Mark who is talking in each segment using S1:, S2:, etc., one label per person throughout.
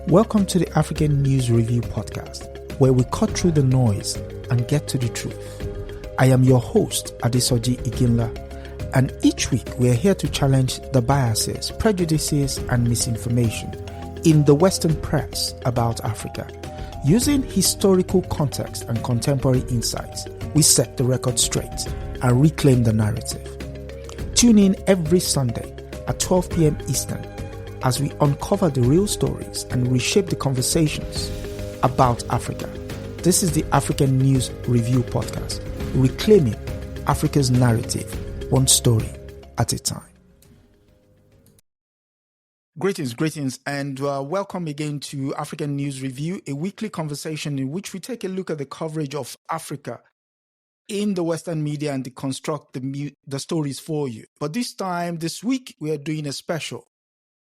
S1: Welcome to the African News Review podcast, where we cut through the noise and get to the truth. I am your host, Adesoji Iginla, and each week we are here to challenge the biases, prejudices, and misinformation in the Western press about Africa. Using historical context and contemporary insights, we set the record straight and reclaim the narrative. Tune in every Sunday at 12 p.m. Eastern as we uncover the real stories and reshape the conversations about Africa. This is the African News Review podcast, reclaiming Africa's narrative, one story at a time. Greetings, and welcome again to African News Review, a weekly conversation in which we take a look at the coverage of Africa in the Western media and deconstruct the stories for you. But this week, we are doing a special.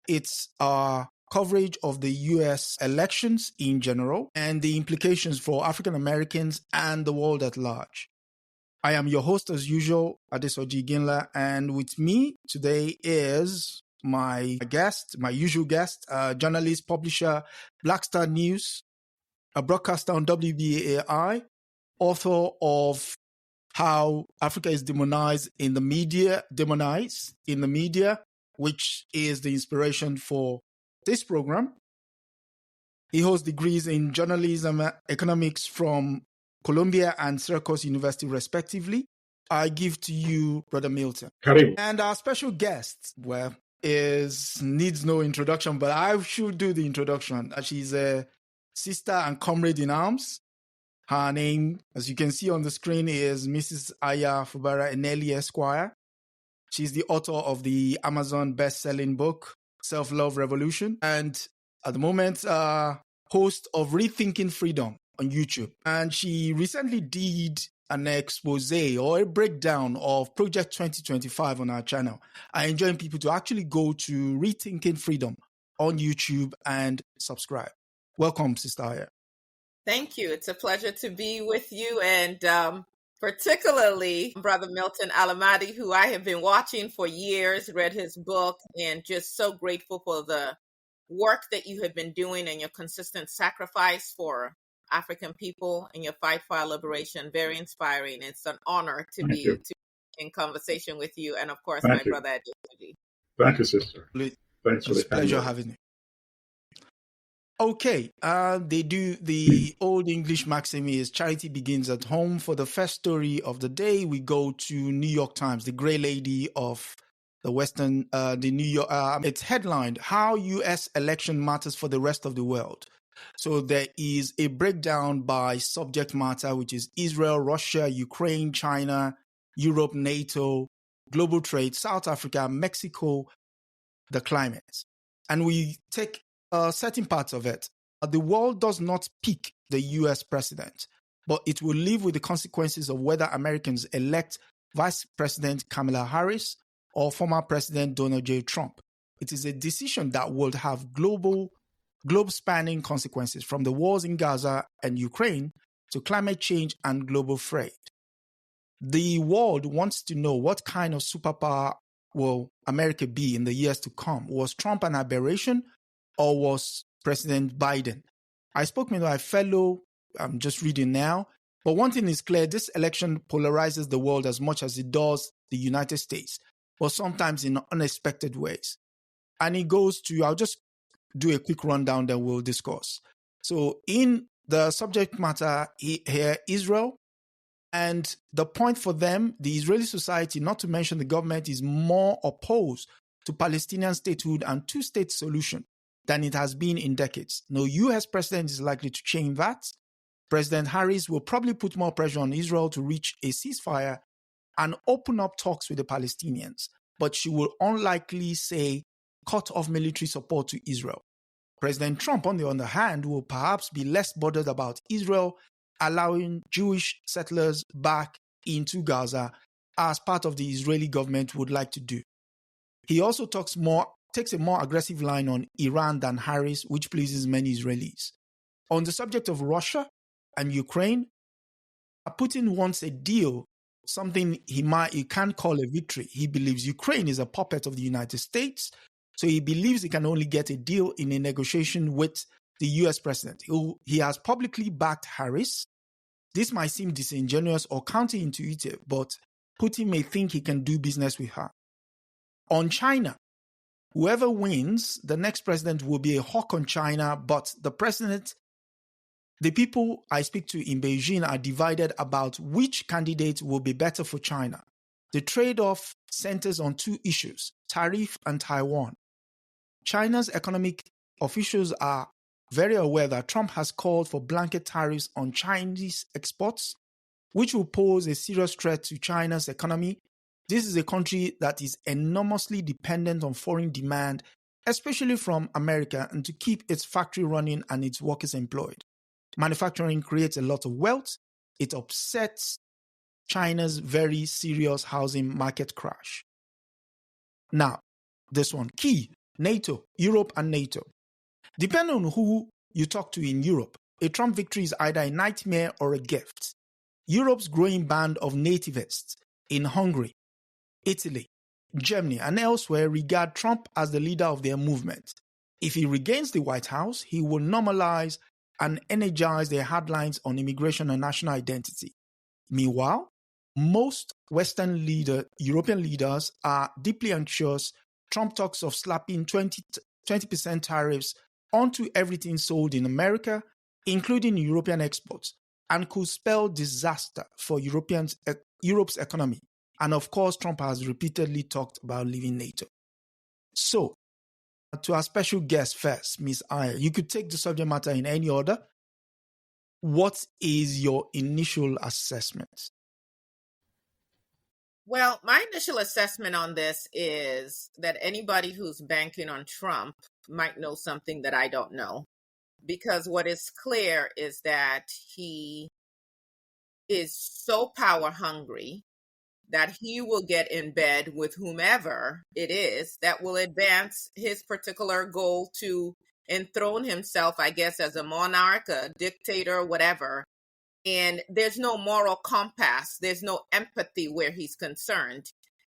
S1: It's our coverage of the U.S. elections in general and the implications for African Americans and the world at large. I am your host, as usual, Adesoji Iginla, and with me today is my usual guest, journalist, publisher, Black Star News, a broadcaster on WBAI, author of How Africa is Demonized in the Media, which is the inspiration for this program. He holds degrees in journalism, economics from Columbia and Syracuse University, respectively. I give to you, Brother Milton.
S2: Karim.
S1: And our special guest, needs no introduction, but I should do the introduction. She's a sister and comrade in arms. Her name, as you can see on the screen, is Mrs. Aya Fubara Eneli, Esquire. She's the author of the Amazon best-selling book, Self-Love Revolution, and at the moment, host of Rethinking Freedom on YouTube. And she recently did an expose or a breakdown of Project 2025 on our channel. I enjoy people to actually go to Rethinking Freedom on YouTube and subscribe. Welcome, Sister Aya.
S3: Thank you. It's a pleasure to be with you, and particularly Brother Milton Allimadi, who I have been watching for years, read his book, and just so grateful for the work that you have been doing and your consistent sacrifice for African people and your fight for our liberation. Very inspiring. It's an honor to be in conversation with you, and of course, my brother Adesoji.
S2: Thank you, sister. Thanks for the
S1: pleasure having you. Okay, the old English maxim is charity begins at home. For the first story of the day, we go to New York Times, the gray lady of the Western, the New York, it's headlined, How U.S. Election Matters for the Rest of the World. So there is a breakdown by subject matter, which is Israel, Russia, Ukraine, China, Europe, NATO, global trade, South Africa, Mexico, the climate. And we take certain parts of it. The world does not pick the U.S. president, but it will live with the consequences of whether Americans elect Vice President Kamala Harris or former President Donald J. Trump. It is a decision that will have globe-spanning consequences, from the wars in Gaza and Ukraine to climate change and global trade. The world wants to know what kind of superpower will America be in the years to come. Was Trump an aberration, or was President Biden? I spoke with my fellow, I'm just reading now, but one thing is clear, this election polarizes the world as much as it does the United States, but sometimes in unexpected ways. And it goes to, I'll just do a quick rundown that we'll discuss. So in the subject matter here, Israel, and the point for them, the Israeli society, not to mention the government, is more opposed to Palestinian statehood and two-state solution than it has been in decades. No U.S. president is likely to change that. President Harris will probably put more pressure on Israel to reach a ceasefire and open up talks with the Palestinians, but she will unlikely say cut off military support to Israel. President Trump, on the other hand, will perhaps be less bothered about Israel allowing Jewish settlers back into Gaza, as part of the Israeli government would like to do. He also takes a more aggressive line on Iran than Harris, which pleases many Israelis. On the subject of Russia and Ukraine, Putin wants a deal, something he can't call a victory. He believes Ukraine is a puppet of the United States, so he believes he can only get a deal in a negotiation with the US president. He has publicly backed Harris. This might seem disingenuous or counterintuitive, but Putin may think he can do business with her. On China, whoever wins, the next president will be a hawk on China, but the people I speak to in Beijing are divided about which candidate will be better for China. The trade-off centers on two issues, tariff and Taiwan. China's economic officials are very aware that Trump has called for blanket tariffs on Chinese exports, which will pose a serious threat to China's economy. This is a country that is enormously dependent on foreign demand, especially from America, and to keep its factory running and its workers employed. Manufacturing creates a lot of wealth. It upsets China's very serious housing market crash. Now, this one, key, NATO, Europe and NATO. Depending on who you talk to in Europe, a Trump victory is either a nightmare or a gift. Europe's growing band of nativists in Hungary, Italy, Germany, and elsewhere regard Trump as the leader of their movement. If he regains the White House, he will normalize and energize their hardlines on immigration and national identity. Meanwhile, most European leaders are deeply anxious. Trump talks of slapping 20% tariffs onto everything sold in America, including European exports, and could spell disaster for Europe's economy. And of course, Trump has repeatedly talked about leaving NATO. So, to our special guest first, Ms. Aya, you could take the subject matter in any order. What is your initial assessment?
S3: Well, my initial assessment on this is that anybody who's banking on Trump might know something that I don't know. Because what is clear is that he is so power hungry that he will get in bed with whomever it is that will advance his particular goal to enthrone himself, I guess, as a monarch, a dictator, whatever. And there's no moral compass. There's no empathy where he's concerned.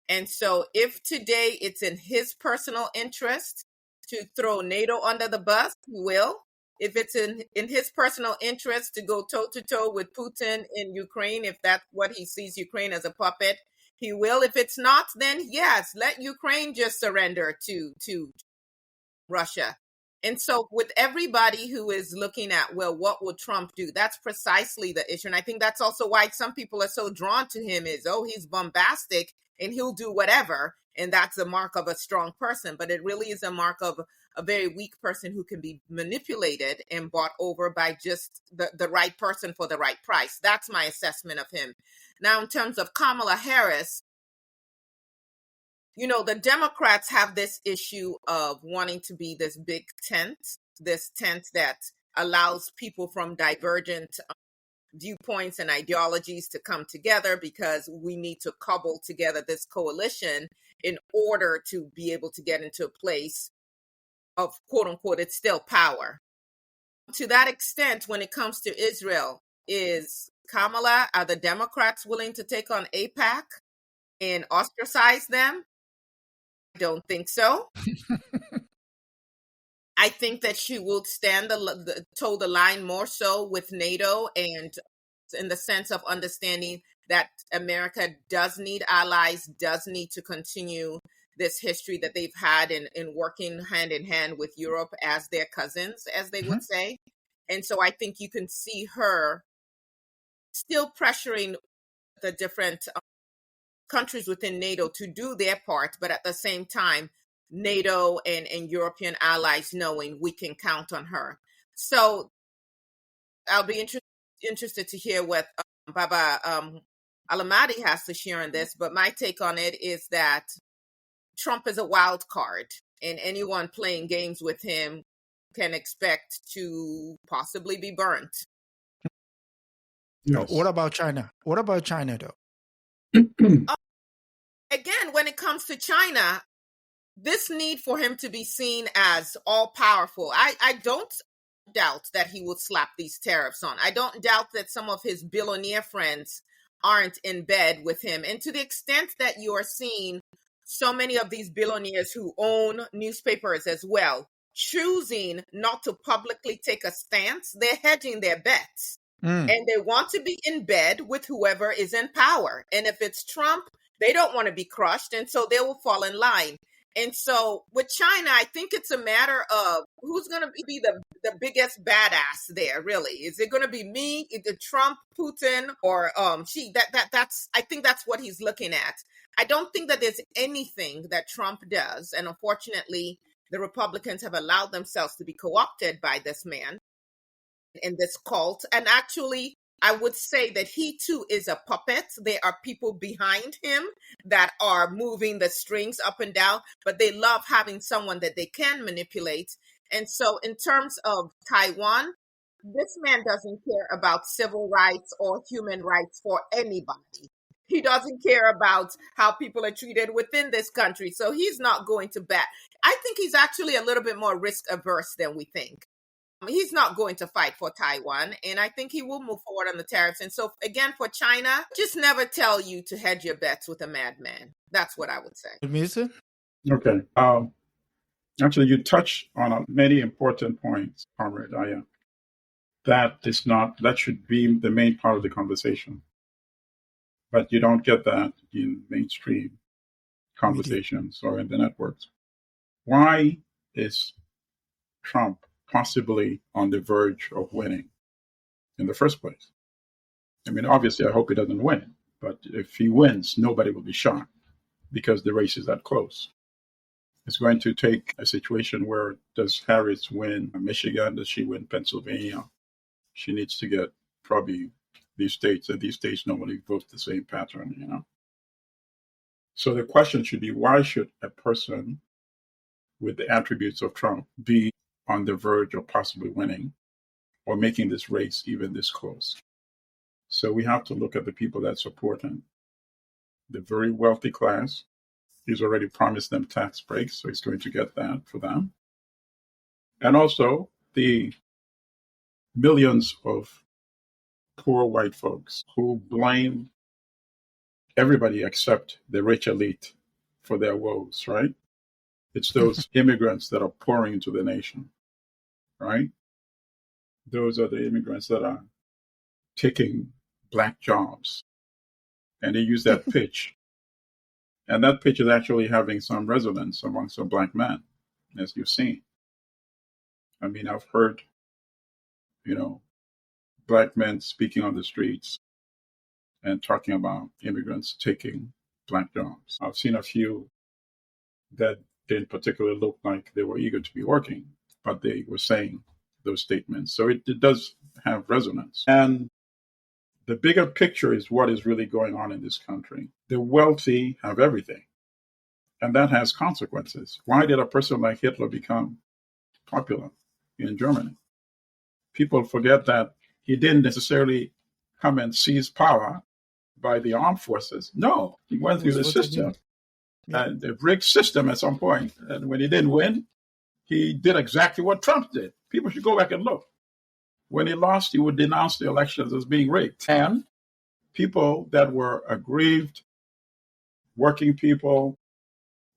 S3: And so if today it's in his personal interest to throw NATO under the bus, he will. If it's in his personal interest to go toe-to-toe with Putin in Ukraine, if that's what he sees Ukraine as a puppet, he will. If it's not, then yes, let Ukraine just surrender to Russia. And so with everybody who is looking at, well, what will Trump do? That's precisely the issue. And I think that's also why some people are so drawn to him is, oh, he's bombastic and he'll do whatever. And that's a mark of a strong person. But it really is a mark of a very weak person who can be manipulated and bought over by just the right person for the right price. That's my assessment of him. Now, in terms of Kamala Harris, you know, the Democrats have this issue of wanting to be this big tent, this tent that allows people from divergent viewpoints and ideologies to come together because we need to cobble together this coalition in order to be able to get into a place of, quote unquote, it's still power. To that extent, when it comes to Israel, are the Democrats willing to take on AIPAC and ostracize them? I don't think so. I think that she will toe the line more so with NATO, and in the sense of understanding that America does need allies, does need to continue this history that they've had in working hand in hand with Europe as their cousins, as they would say. And so I think you can see her still pressuring the different countries within NATO to do their part, but at the same time, NATO and European allies knowing we can count on her. So I'll be interested to hear what Baba Allimadi has to share on this, but my take on it is that Trump is a wild card, and anyone playing games with him can expect to possibly be burnt.
S1: Yes. What about China? What about China, though?
S3: Again, when it comes to China, this need for him to be seen as all-powerful, I don't doubt that he would slap these tariffs on. I don't doubt that some of his billionaire friends aren't in bed with him. And to the extent that you are seeing so many of these billionaires who own newspapers as well, choosing not to publicly take a stance, they're hedging their bets. And they want to be in bed with whoever is in power. And if it's Trump, they don't want to be crushed. And so they will fall in line. And so with China, I think it's a matter of who's going to be the biggest badass there, really. Is it going to be me, either Trump, Putin, or Xi? That's I think that's what he's looking at. I don't think that there's anything that Trump does. And unfortunately, the Republicans have allowed themselves to be co-opted by this man in this cult. And actually, I would say that he too is a puppet. There are people behind him that are moving the strings up and down, but they love having someone that they can manipulate. And so in terms of Taiwan, this man doesn't care about civil rights or human rights for anybody. He doesn't care about how people are treated within this country. So he's not going to bat. I think he's actually a little bit more risk averse than we think. He's not going to fight for Taiwan, and I think he will move forward on the tariffs. And so, again, for China, just never tell you to hedge your bets with a madman. That's what I would say.
S1: Mr.
S2: Okay. Actually, you touch on many important points, Comrade Aya. That should be the main part of the conversation. But you don't get that in mainstream conversations or in the networks. Why is Trump possibly on the verge of winning in the first place? I mean, obviously, I hope he doesn't win. But if he wins, nobody will be shocked because the race is that close. It's going to take a situation where, does Harris win Michigan? Does she win Pennsylvania? She needs to get probably these states, and these states normally vote the same pattern, So the question should be, why should a person with the attributes of Trump be on the verge of possibly winning or making this race even this close? So we have to look at the people that support him. The very wealthy class, he's already promised them tax breaks, so he's going to get that for them. And also the millions of poor white folks who blame everybody except the rich elite for their woes, right? It's those immigrants that are pouring into the nation, right? Those are the immigrants that are taking Black jobs. And they use that pitch. And that pitch is actually having some resonance among some Black men, as you've seen. I mean, I've heard, Black men speaking on the streets and talking about immigrants taking Black jobs. I've seen a few that didn't particularly look like they were eager to be working, but they were saying those statements. So it does have resonance. And the bigger picture is what is really going on in this country. The wealthy have everything, and that has consequences. Why did a person like Hitler become popular in Germany? People forget that he didn't necessarily come and seize power by the armed forces. No, he went through the system, and the rigged system at some point. And when he didn't win, he did exactly what Trump did. People should go back and look. When he lost, he would denounce the elections as being rigged. And people that were aggrieved, working people,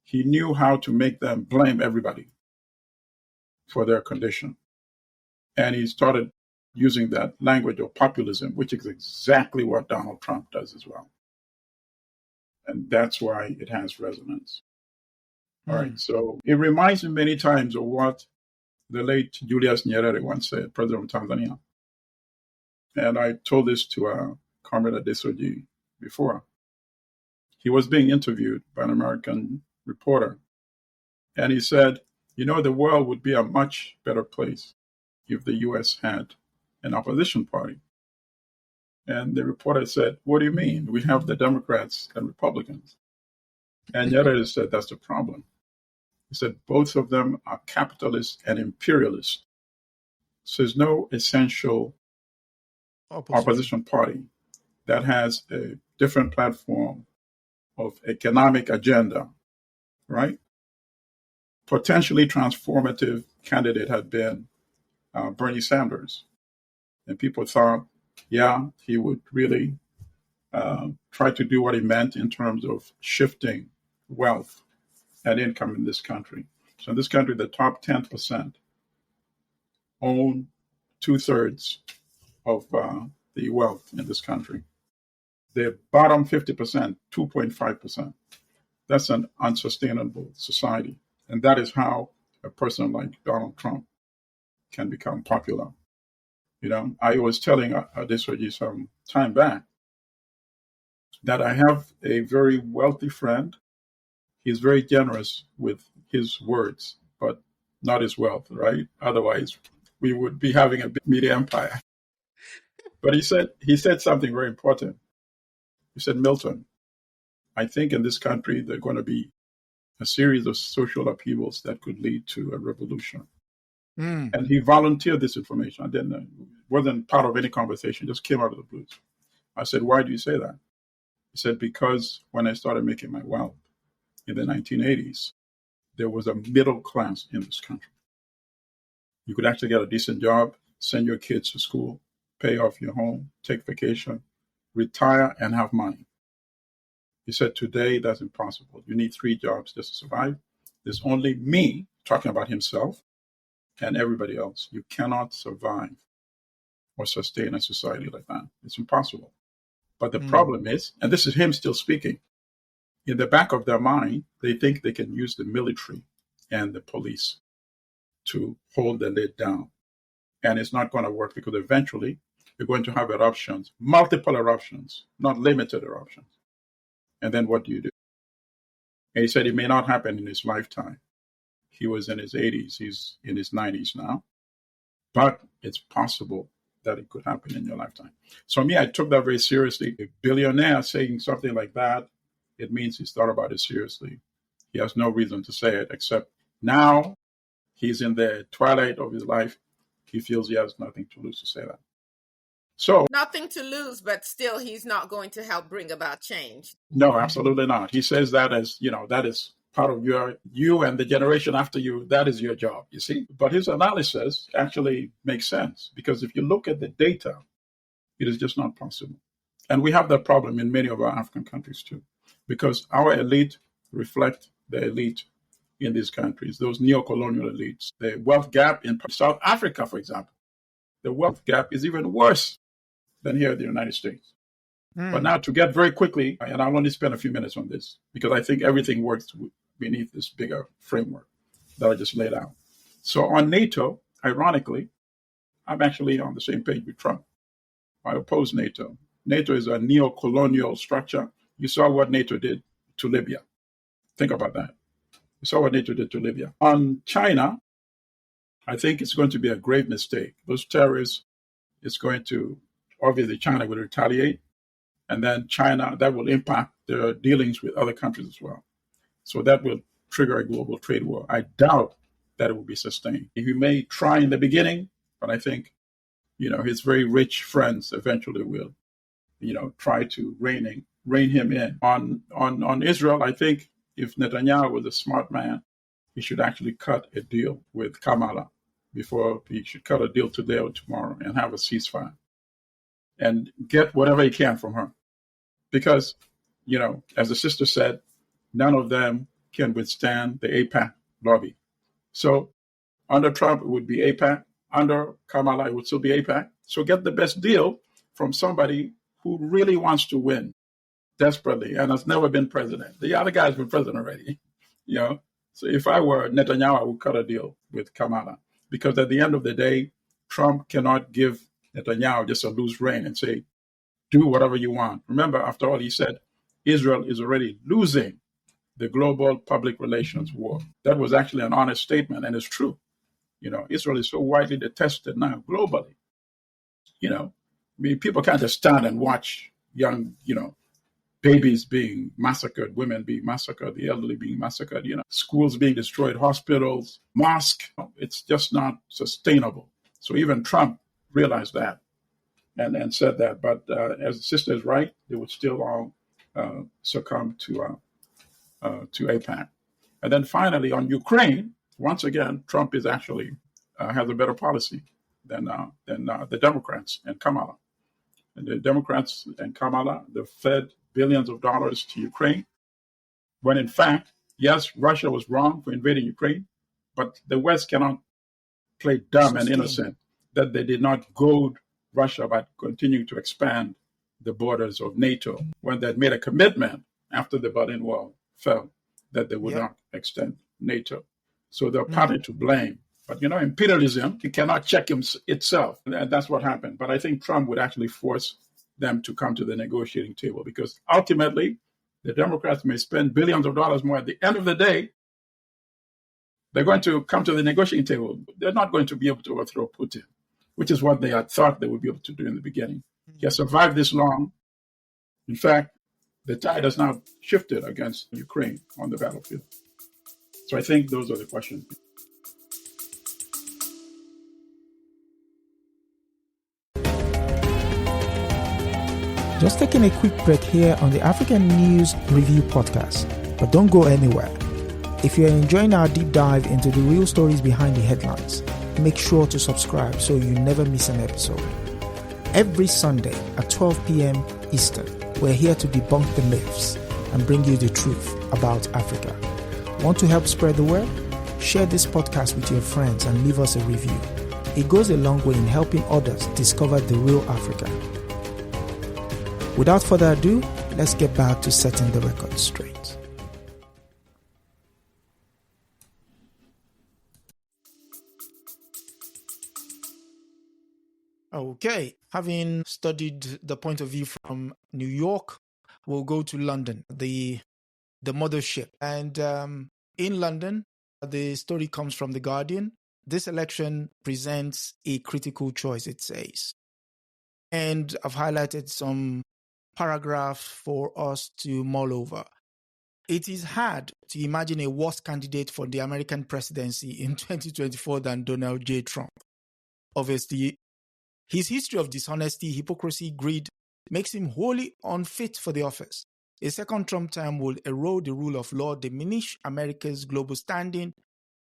S2: he knew how to make them blame everybody for their condition. And he started using that language of populism, which is exactly what Donald Trump does as well. And that's why it has resonance. All right, so it reminds me many times of what the late Julius Nyerere once said, President of Tanzania. And I told this to Comrade Adesoji before. He was being interviewed by an American reporter. And he said, the world would be a much better place if the U.S. had an opposition party. And the reporter said, what do you mean? We have the Democrats and Republicans. And Nyerere said, that's the problem. He said, both of them are capitalists and imperialists. So there's no essential opposition party that has a different platform of economic agenda, right? Potentially transformative candidate had been Bernie Sanders. And people thought, he would really try to do what he meant in terms of shifting wealth and income in this country. So in this country, the top 10% own 2/3 of the wealth in this country. The bottom 50%, 2.5%. That's an unsustainable society. And that is how a person like Donald Trump can become popular. I was telling Adesoji some time back that I have a very wealthy friend. He's very generous with his words, but not his wealth, right? Otherwise, we would be having a big media empire. But he said something very important. He said, Milton, I think in this country there are going to be a series of social upheavals that could lead to a revolution. And he volunteered this information. I didn't, wasn't part of any conversation, just came out of the blues. I said, why do you say that? He said, because when I started making my wealth in the 1980s, there was a middle class in this country. You could actually get a decent job, send your kids to school, pay off your home, take vacation, retire, and have money. He said, today, that's impossible. You need 3 jobs just to survive. There's only me, talking about himself, and everybody else. You cannot survive or sustain a society like that. It's impossible. But the problem is, and this is him still speaking, in the back of their mind, they think they can use the military and the police to hold the lid down. And it's not going to work because eventually you're going to have eruptions, multiple eruptions, not limited eruptions. And then what do you do? And he said it may not happen in his lifetime. He was in his 80s. He's in his 90s now. But it's possible that it could happen in your lifetime. So me, I took that very seriously. A billionaire saying something like that, it means he's thought about it seriously. He has no reason to say it, except now he's in the twilight of his life. He feels he has nothing to lose to say that. So
S3: nothing to lose, but still he's not going to help bring about change.
S2: No, absolutely not. He says that as, that is part of you and the generation after you, that is your job, you see. But his analysis actually makes sense because if you look at the data, it is just not possible. And we have that problem in many of our African countries too, because our elite reflect the elite in these countries, those neo-colonial elites. The wealth gap in South Africa, for example, the wealth gap is even worse than here in the United States. But now to get very quickly, and I'll only spend a few minutes on this, because I think everything works beneath this bigger framework that I just laid out. So on NATO, ironically, I'm actually on the same page with Trump. I oppose NATO. NATO is a neo-colonial structure. You saw what NATO did to Libya. Think about that. You saw what NATO did to Libya. On China, I think it's going to be a grave mistake. Those terrorists, it's going to, obviously China will retaliate. And then China, that will impact their dealings with other countries as well. So that will trigger a global trade war. I doubt that it will be sustained. He may try in the beginning, but I think, his very rich friends eventually will, try to rein him in. On Israel, I think if Netanyahu was a smart man, he should actually cut a deal with Kamala before he should cut a deal today or tomorrow and have a ceasefire and get whatever he can from her. Because, as the sister said, none of them can withstand the AIPAC lobby. So under Trump, it would be AIPAC. Under Kamala, it would still be AIPAC. So get the best deal from somebody who really wants to win desperately and has never been president. The other guy's been president already, So if I were Netanyahu, I would cut a deal with Kamala. Because at the end of the day, Trump cannot give Netanyahu just a loose rein and say, do whatever you want. Remember, after all, he said, Israel is already losing the global public relations war. That was actually an honest statement, and it's true. Israel is so widely detested now globally. People can't just stand and watch young, babies being massacred, women being massacred, the elderly being massacred, schools being destroyed, hospitals, mosques. It's just not sustainable. So even Trump realized that and said that. But as the sister is right, they would still all succumb to AIPAC. And then finally on Ukraine, once again, Trump is actually has a better policy than the Democrats and Kamala. And the Democrats and Kamala, they've fed billions of dollars to Ukraine, when in fact, yes, Russia was wrong for invading Ukraine, But the West cannot play dumb and
S1: Sustain.
S2: innocent that they did not goad Russia by continuing to expand the borders of NATO when they had made a commitment after the Berlin Wall fell that they would not extend NATO. So they're partly to blame. But, imperialism, it cannot check itself. And that's what happened. But I think Trump would actually force them to come to the negotiating table because ultimately, the Democrats may spend billions of dollars more. At the end of the day, they're going to come to the negotiating table. They're not going to be able to overthrow Putin, which is what they had thought they would be able to do in the beginning. He has survived this long. In fact, the tide has now shifted against Ukraine on the battlefield. So I think those are the questions.
S4: Just taking a quick break here on the African News Review podcast, but don't go anywhere. If you're enjoying our deep dive into the real stories behind the headlines, make sure to subscribe so you never miss an episode. Every Sunday at 12 p.m. Eastern, we're here to debunk the myths and bring you the truth about Africa. Want to help spread the word? Share this podcast with your friends and leave us a review. It goes a long way in helping others discover the real Africa. Without further ado, let's get back to setting the record straight.
S1: Okay, having studied the point of view from New York, we'll go to London, the mothership. And in London, the story comes from The Guardian. This election presents a critical choice, it says. And I've highlighted some paragraphs for us to mull over. It is hard to imagine a worse candidate for the American presidency in 2024 than Donald J. Trump. Obviously, his history of dishonesty, hypocrisy, greed makes him wholly unfit for the office. A second Trump term will erode the rule of law, diminish America's global standing,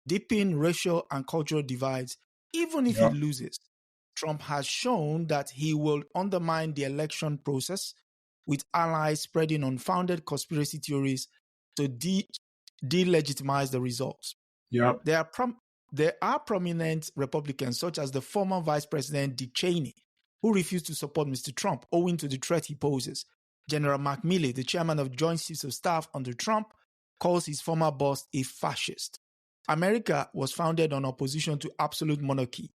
S1: deepen racial and cultural divides, even if he loses. Trump has shown that he will undermine the election process with allies spreading unfounded conspiracy theories to delegitimize the results.
S2: Yep.
S1: There are prominent Republicans, such as the former Vice President Dick Cheney, who refused to support Mr. Trump owing to the threat he poses. General Mark Milley, the chairman of Joint Chiefs of Staff under Trump, calls his former boss a fascist. America was founded on opposition to absolute monarchy.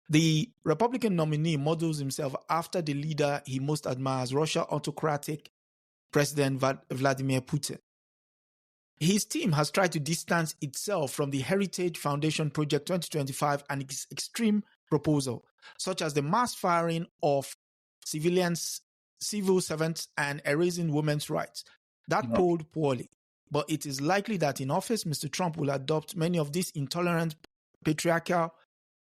S1: The Republican nominee models himself after the leader he most admires, Russia's autocratic President Vladimir Putin. His team has tried to distance itself from the Heritage Foundation Project 2025 and its extreme proposal, such as the mass firing of civilians, civil servants, and erasing women's rights. That polled poorly, but it is likely that in office, Mr. Trump will adopt many of these intolerant, patriarchal,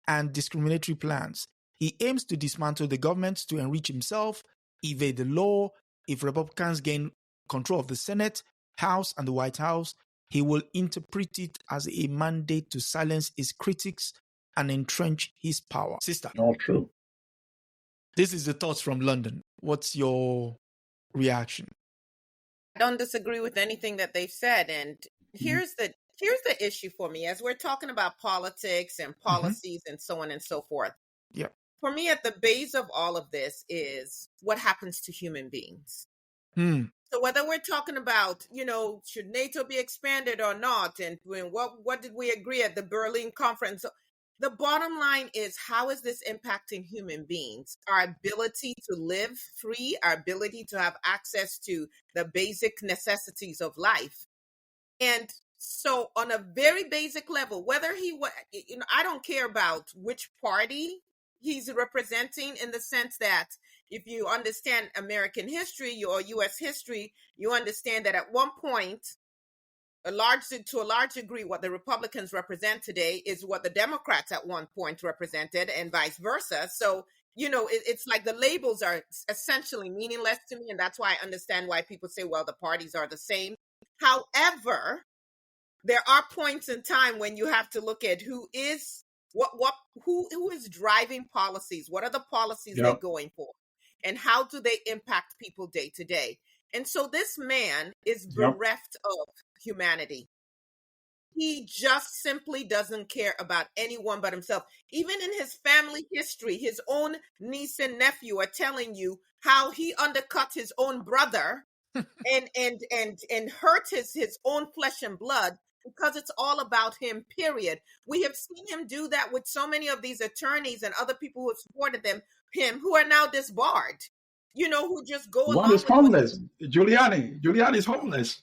S1: and discriminatory plans. He aims to dismantle the government to enrich himself, evade the law. If Republicans gain control of the Senate, House, and the White House, he will interpret it as a mandate to silence his critics and entrench his power. Sister.
S2: All true.
S1: This is the thoughts from London. What's your reaction?
S3: I don't disagree with anything that they've said. And here's the issue for me as we're talking about politics and policies and so on and so forth.
S1: Yeah.
S3: For me, at the base of all of this is what happens to human beings. So whether we're talking about, should NATO be expanded or not, and what did we agree at the Berlin conference? The bottom line is, how is this impacting human beings? Our ability to live free, our ability to have access to the basic necessities of life. And so on a very basic level, whether I don't care about which party he's representing, in the sense that if you understand American history or U.S. history, you understand that at one point, to a large degree, what the Republicans represent today is what the Democrats at one point represented, and vice versa. So, it's like the labels are essentially meaningless to me, and that's why I understand why people say, well, the parties are the same. However, there are points in time when you have to look at who is driving policies, what are the policies they're going for, and how do they impact people day to day. And so this man is bereft of humanity. He just simply doesn't care about anyone but himself. Even in his family history, his own niece and nephew are telling you how he undercut his own brother and hurt his own flesh and blood because it's all about him, period. We have seen him do that with so many of these attorneys and other people who have supported him who are now disbarred, who just go
S2: One
S3: along
S2: is
S3: with what
S2: homeless. Giuliani's homeless.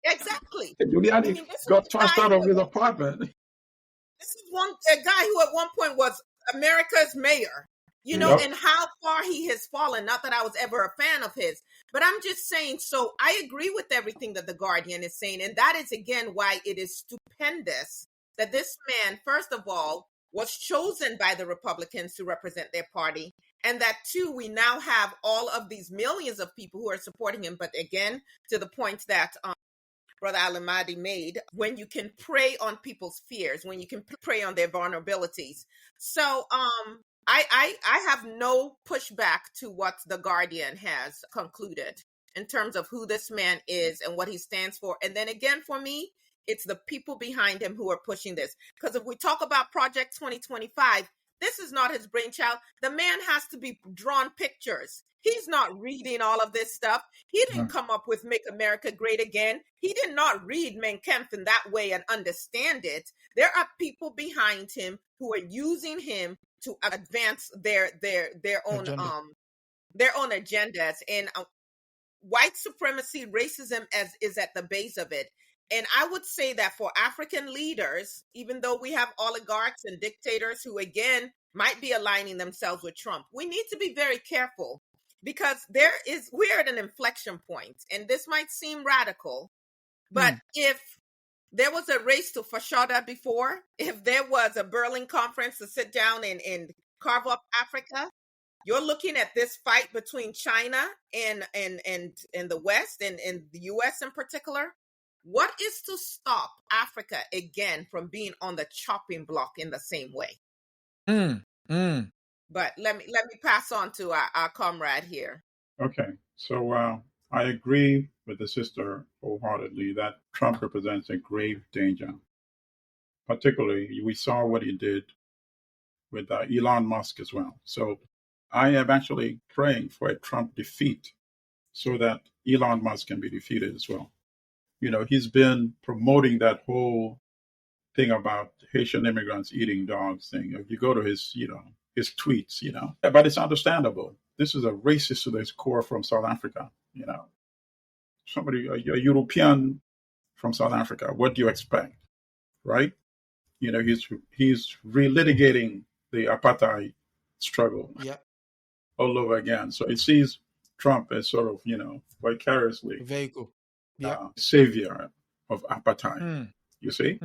S3: exactly.
S2: Giuliani
S3: This is
S2: got
S3: a
S2: tossed
S3: guy
S2: out of his apartment.
S3: This is a guy who at one point was America's mayor,
S2: Yep.
S3: and how far he has fallen. Not that I was ever a fan of his, but I'm just saying, so I agree with everything that The Guardian is saying. And that is, again, why it is stupendous that this man, first of all, was chosen by the Republicans to represent their party. And that, too, we now have all of these millions of people who are supporting him. But again, to the point that Brother Allimadi made, when you can prey on people's fears, when you can prey on their vulnerabilities. So I have no pushback to what The Guardian has concluded in terms of who this man is and what he stands for. And then again, for me, it's the people behind him who are pushing this. Because if we talk about Project 2025, this is not his brainchild. The man has to be drawn pictures. He's not reading all of this stuff. He didn't come up with Make America Great Again. He did not read Mein Kampf in that way and understand it. There are people behind him who are using him to advance their own agendas. And white supremacy, racism is at the base of it. And I would say that for African leaders, even though we have oligarchs and dictators who, again, might be aligning themselves with Trump, we need to be very careful because we're at an inflection point. And this might seem radical, but if there was a race to Fashoda before, if there was a Berlin conference to sit down and carve up Africa, you're looking at this fight between China and the West and the US in particular. What is to stop Africa again from being on the chopping block in the same way? But let me pass on to our comrade here.
S2: Okay, so I agree with the sister wholeheartedly that Trump represents a grave danger. Particularly, we saw what he did with Elon Musk as well. So I am actually praying for a Trump defeat so that Elon Musk can be defeated as well. He's been promoting that whole thing about Haitian immigrants eating dogs thing. If you go to his tweets, but it's understandable. This is a racist to his core from South Africa, somebody, a European from South Africa. What do you expect, right? He's relitigating the apartheid struggle all over again. So it sees Trump as sort of, vicariously
S1: vehicle,
S2: savior of apartheid. You see?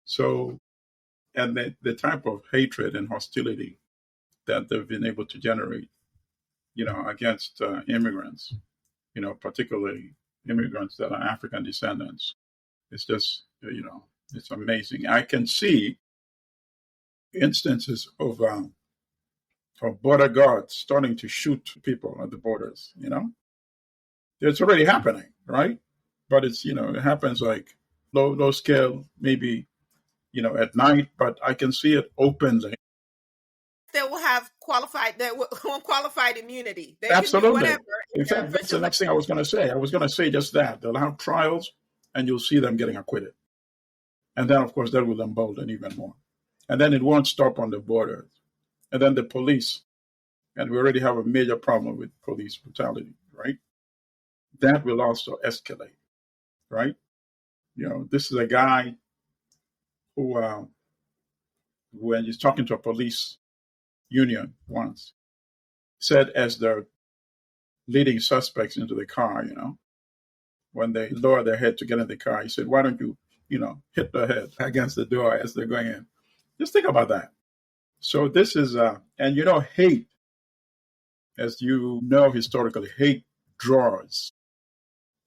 S2: So, and the type of hatred and hostility that they've been able to generate, against immigrants, particularly immigrants that are African descendants, it's just, it's amazing. I can see instances of border guards starting to shoot people at the borders, It's already happening, right? But it's, it happens like low scale, maybe, at night, but I can see it openly.
S3: They will have qualified immunity. They
S2: Absolutely.
S3: Can do whatever.
S2: In fact, that's the next thing I was going to say. I was going to say just that. They'll have trials and you'll see them getting acquitted. And then, of course, that will embolden even more. And then it won't stop on the borders. And then the police, and we already have a major problem with police brutality, right? That will also escalate, right? This is a guy who, when he's talking to a police union once, said as they're leading suspects into the car, when they lower their head to get in the car, he said, why don't you, hit their head against the door as they're going in? Just think about that. So this is, and hate, as you know, historically, hate draws.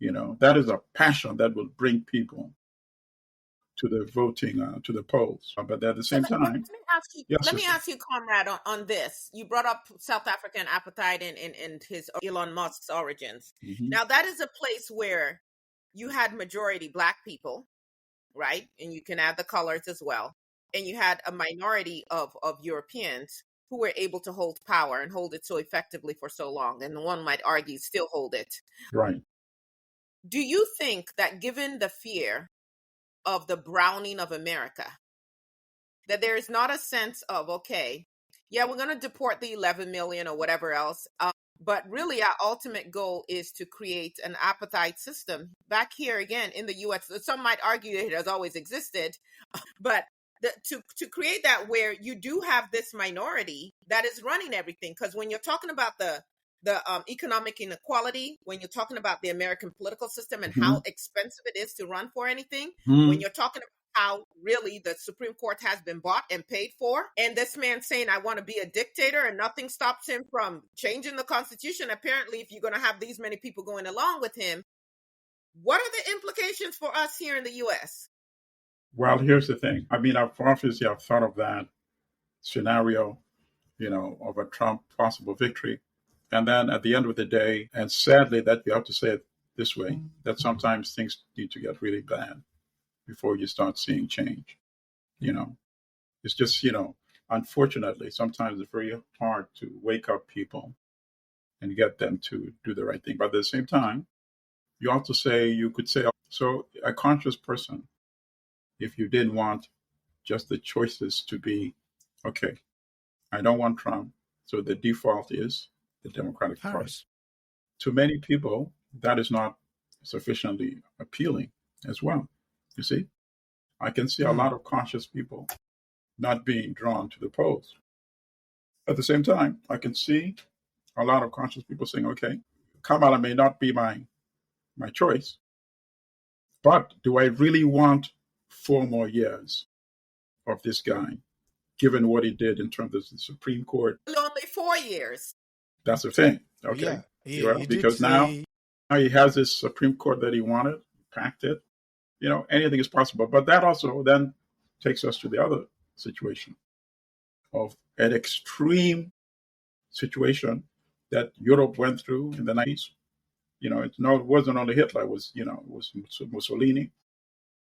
S2: That is a passion that will bring people to the voting, to the polls. But at the same time,
S3: let me ask you, comrade, on this. You brought up South African apartheid and his Elon Musk's origins. Mm-hmm. Now, that is a place where you had majority Black people, right? And you can add the colors as well. And you had a minority of Europeans who were able to hold power and hold it so effectively for so long. And one might argue still hold it.
S2: Right.
S3: Do you think that given the fear of the browning of America, that there is not a sense of, okay, yeah, we're going to deport the 11 million or whatever else, but really our ultimate goal is to create an apartheid system back here again in the U.S. Some might argue it has always existed, but to create that where you do have this minority that is running everything. Because when you're talking about the economic inequality, when you're talking about the American political system and how expensive it is to run for anything, when you're talking about how really the Supreme Court has been bought and paid for, and this man saying, I want to be a dictator, and nothing stops him from changing the Constitution. Apparently, if you're going to have these many people going along with him, what are the implications for us here in the U.S.?
S2: Well, here's the thing. I mean, obviously, I've thought of that scenario, of a Trump possible victory. And then at the end of the day, and sadly that you have to say it this way, that sometimes things need to get really bad before you start seeing change. It's just, unfortunately, sometimes it's very hard to wake up people and get them to do the right thing. But at the same time, you could say, so a conscious person, if you didn't want just the choices to be, okay, I don't want Trump, so the default is the Democratic Party. To many people, that is not sufficiently appealing as well. You see, I can see a lot of conscious people not being drawn to the polls. At the same time, I can see a lot of conscious people saying, okay, Kamala may not be my choice, but do I really want 4 more years of this guy, given what he did in terms of the Supreme Court?
S3: Only 4 years.
S2: That's the thing. Okay.
S1: Yeah,
S2: because now he has this Supreme Court that he wanted, packed it. Anything is possible. But that also then takes us to the other situation of an extreme situation that Europe went through in the 90s. It wasn't only Hitler. It was Mussolini.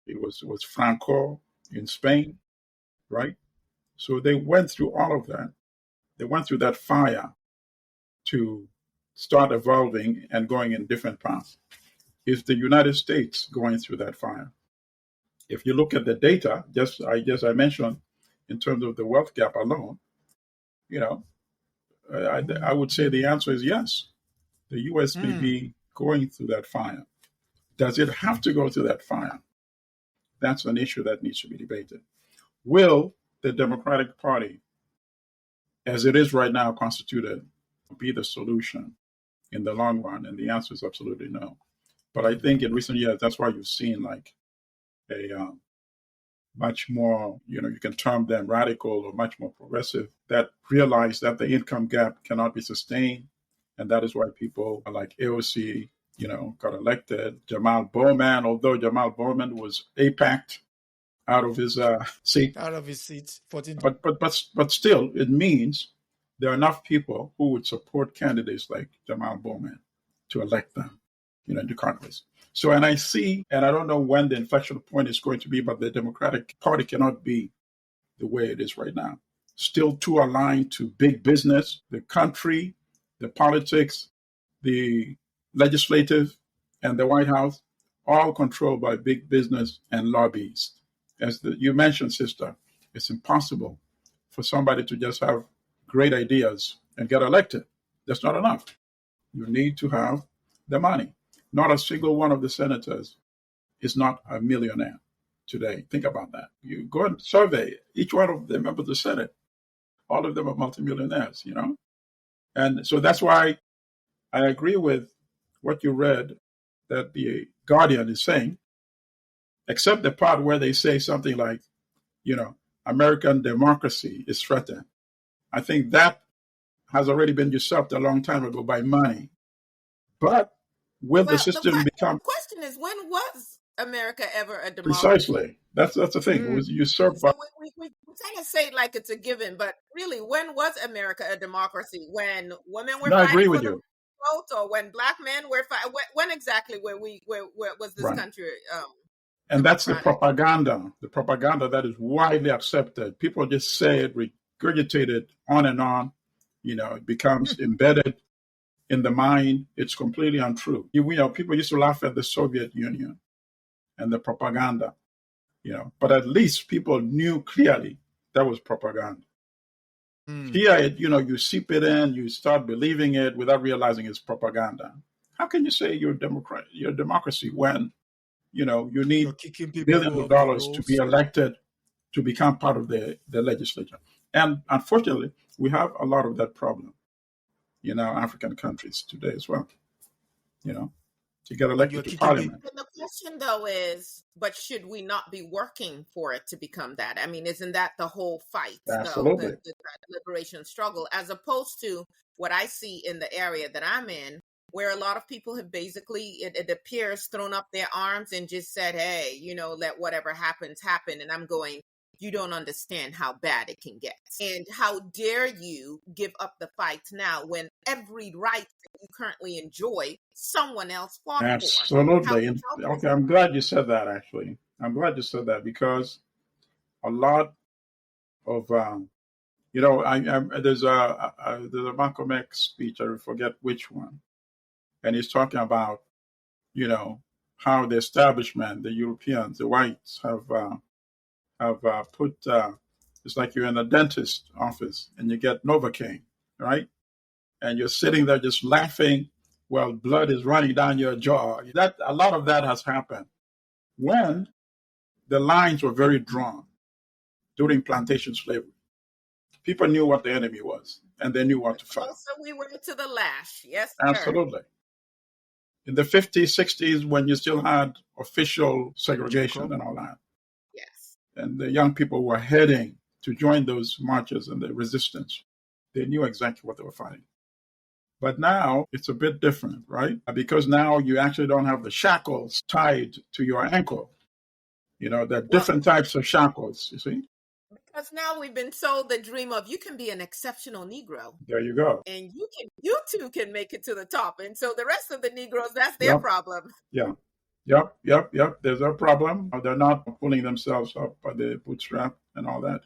S2: It was Franco in Spain, right? So they went through all of that. They went through that fire to start evolving and going in different paths. It's the United States going through that fire. If you look at the data, I mentioned, in terms of the wealth gap alone, I would say the answer is yes. The U.S. may be going through that fire. Does it have to go through that fire? That's an issue that needs to be debated. Will the Democratic Party, as it is right now constituted, be the solution in the long run? And the answer is absolutely no. But I think in recent years, that's why you've seen like a much more, you can term them radical or much more progressive, that realize that the income gap cannot be sustained. And that is why people like AOC, got elected. Jamal Bowman, although Jamal Bowman was APAC'd out of his seat.
S1: Out of his seat.
S2: But still, it means there are enough people who would support candidates like Jamal Bowman to elect them, into Congress. So, and I see, and I don't know when the inflection point is going to be, but the Democratic Party cannot be the way it is right now. Still too aligned to big business, the country, the politics, the legislative, and the White House, all controlled by big business and lobbyists. As you mentioned, sister, it's impossible for somebody to just have great ideas and get elected. That's not enough. You need to have the money. Not a single one of the senators is not a millionaire today. Think about that. You go and survey each one of the members of the Senate. All of them are multimillionaires, And so that's why I agree with what you read that the Guardian is saying, except the part where they say something like, American democracy is threatened. I think that has already been usurped a long time ago by money. But will the system become...
S3: The question is, when was America ever a democracy?
S2: Precisely. That's the thing. It was usurped by...
S3: We kind of say it like it's a given, but really, when was America a democracy? When women were fighting for the vote, or when black men were fighting? When exactly was this country?
S2: And that's the propaganda that is widely accepted. People just say it, regurgitate it on and on. It becomes embedded in the mind. It's completely untrue. People used to laugh at the Soviet Union and the propaganda, but at least people knew clearly that was propaganda. Here, you seep it in, you start believing it without realizing it's propaganda. How can you say you're a democracy when, you need billions of dollars to be elected to become part of the legislature? And unfortunately, we have a lot of that problem in our African countries today as well. To get elected to parliament.
S3: And the question, though, is, but should we not be working for it to become that? I mean, isn't that the whole fight,
S2: Absolutely.
S3: though, the liberation struggle, as opposed to what I see in the area that I'm in, where a lot of people have basically, it appears, thrown up their arms and just said, hey, let whatever happens happen. And I'm going, you don't understand how bad it can get. And how dare you give up the fight now when every right that you currently enjoy, someone else fought
S2: Absolutely. Okay, I'm glad you said that, actually. I'm glad you said that because a lot of, there's a Malcolm X speech, I forget which one, and he's talking about, how the establishment, the Europeans, the whites have put, it's like you're in a dentist office and you get Novocaine, right? And you're sitting there just laughing while blood is running down your jaw. A lot of that has happened when the lines were very drawn during plantation slavery. People knew what the enemy was and they knew what to fight.
S3: So we were to the lash, yes, sir.
S2: Absolutely. In the 50s, 60s, when you still had official segregation and all that.
S3: Yes.
S2: And the young people were heading to join those marches and the resistance. They knew exactly what they were fighting. But now it's a bit different, right? Because now you actually don't have the shackles tied to your ankle. There are different types of shackles, you see?
S3: Because now we've been sold the dream of you can be an exceptional Negro.
S2: There you go.
S3: And you too can make it to the top. And so the rest of the Negroes, that's their problem.
S2: Yeah. Yep. There's a problem. They're not pulling themselves up by the bootstrap and all that,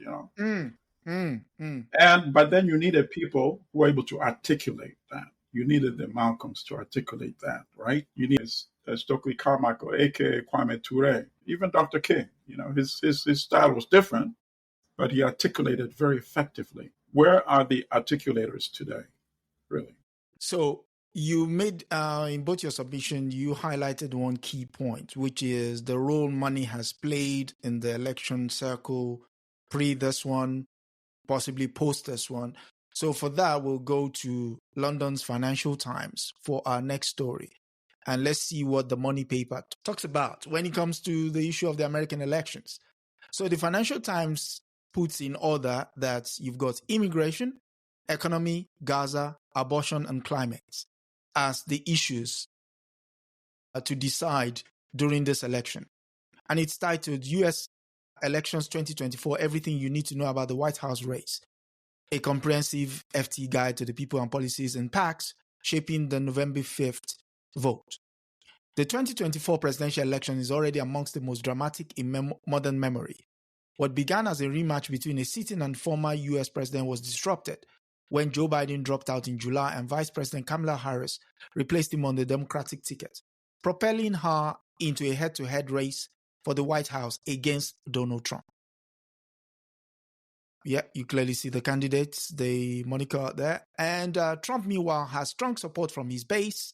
S2: But then you needed people who were able to articulate that. You needed the Malcolms to articulate that, right? You needed Stokely Carmichael, a.k.a. Kwame Ture, even Dr. King. His style was different, but he articulated very effectively. Where are the articulators today, really?
S1: So you made, in both your submission, you highlighted one key point, which is the role money has played in the election circle pre this one, possibly post this one. So for that, we'll go to London's Financial Times for our next story. And let's see what the money paper talks about when it comes to the issue of the American elections. So the Financial Times puts in order that you've got immigration, economy, Gaza, abortion, and climate as the issues to decide during this election. And it's titled U.S. Elections 2024, Everything You Need to Know About the White House Race, a comprehensive FT guide to the people and policies and PACs shaping the November 5th vote. The 2024 presidential election is already amongst the most dramatic in modern memory. What began as a rematch between a sitting and former U.S. president was disrupted when Joe Biden dropped out in July and Vice President Kamala Harris replaced him on the Democratic ticket, propelling her into a head-to-head race for the White House against Donald Trump. Yeah, you clearly see the candidates, the moniker there. And Trump, meanwhile, has strong support from his base,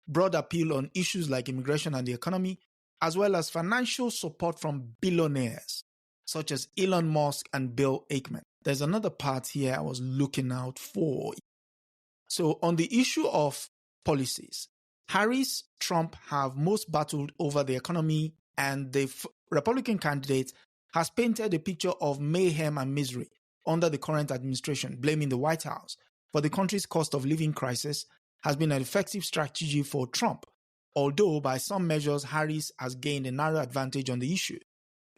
S1: broad appeal on issues like immigration and the economy, as well as financial support from billionaires such as Elon Musk and Bill Ackman. There's another part here I was looking out for. So on the issue of policies, Harris, Trump have most battled over the economy, and the Republican candidate has painted a picture of mayhem and misery under the current administration, blaming the White House for the country's cost of living crisis has been an effective strategy for Trump, although by some measures, Harris has gained a narrow advantage on the issue.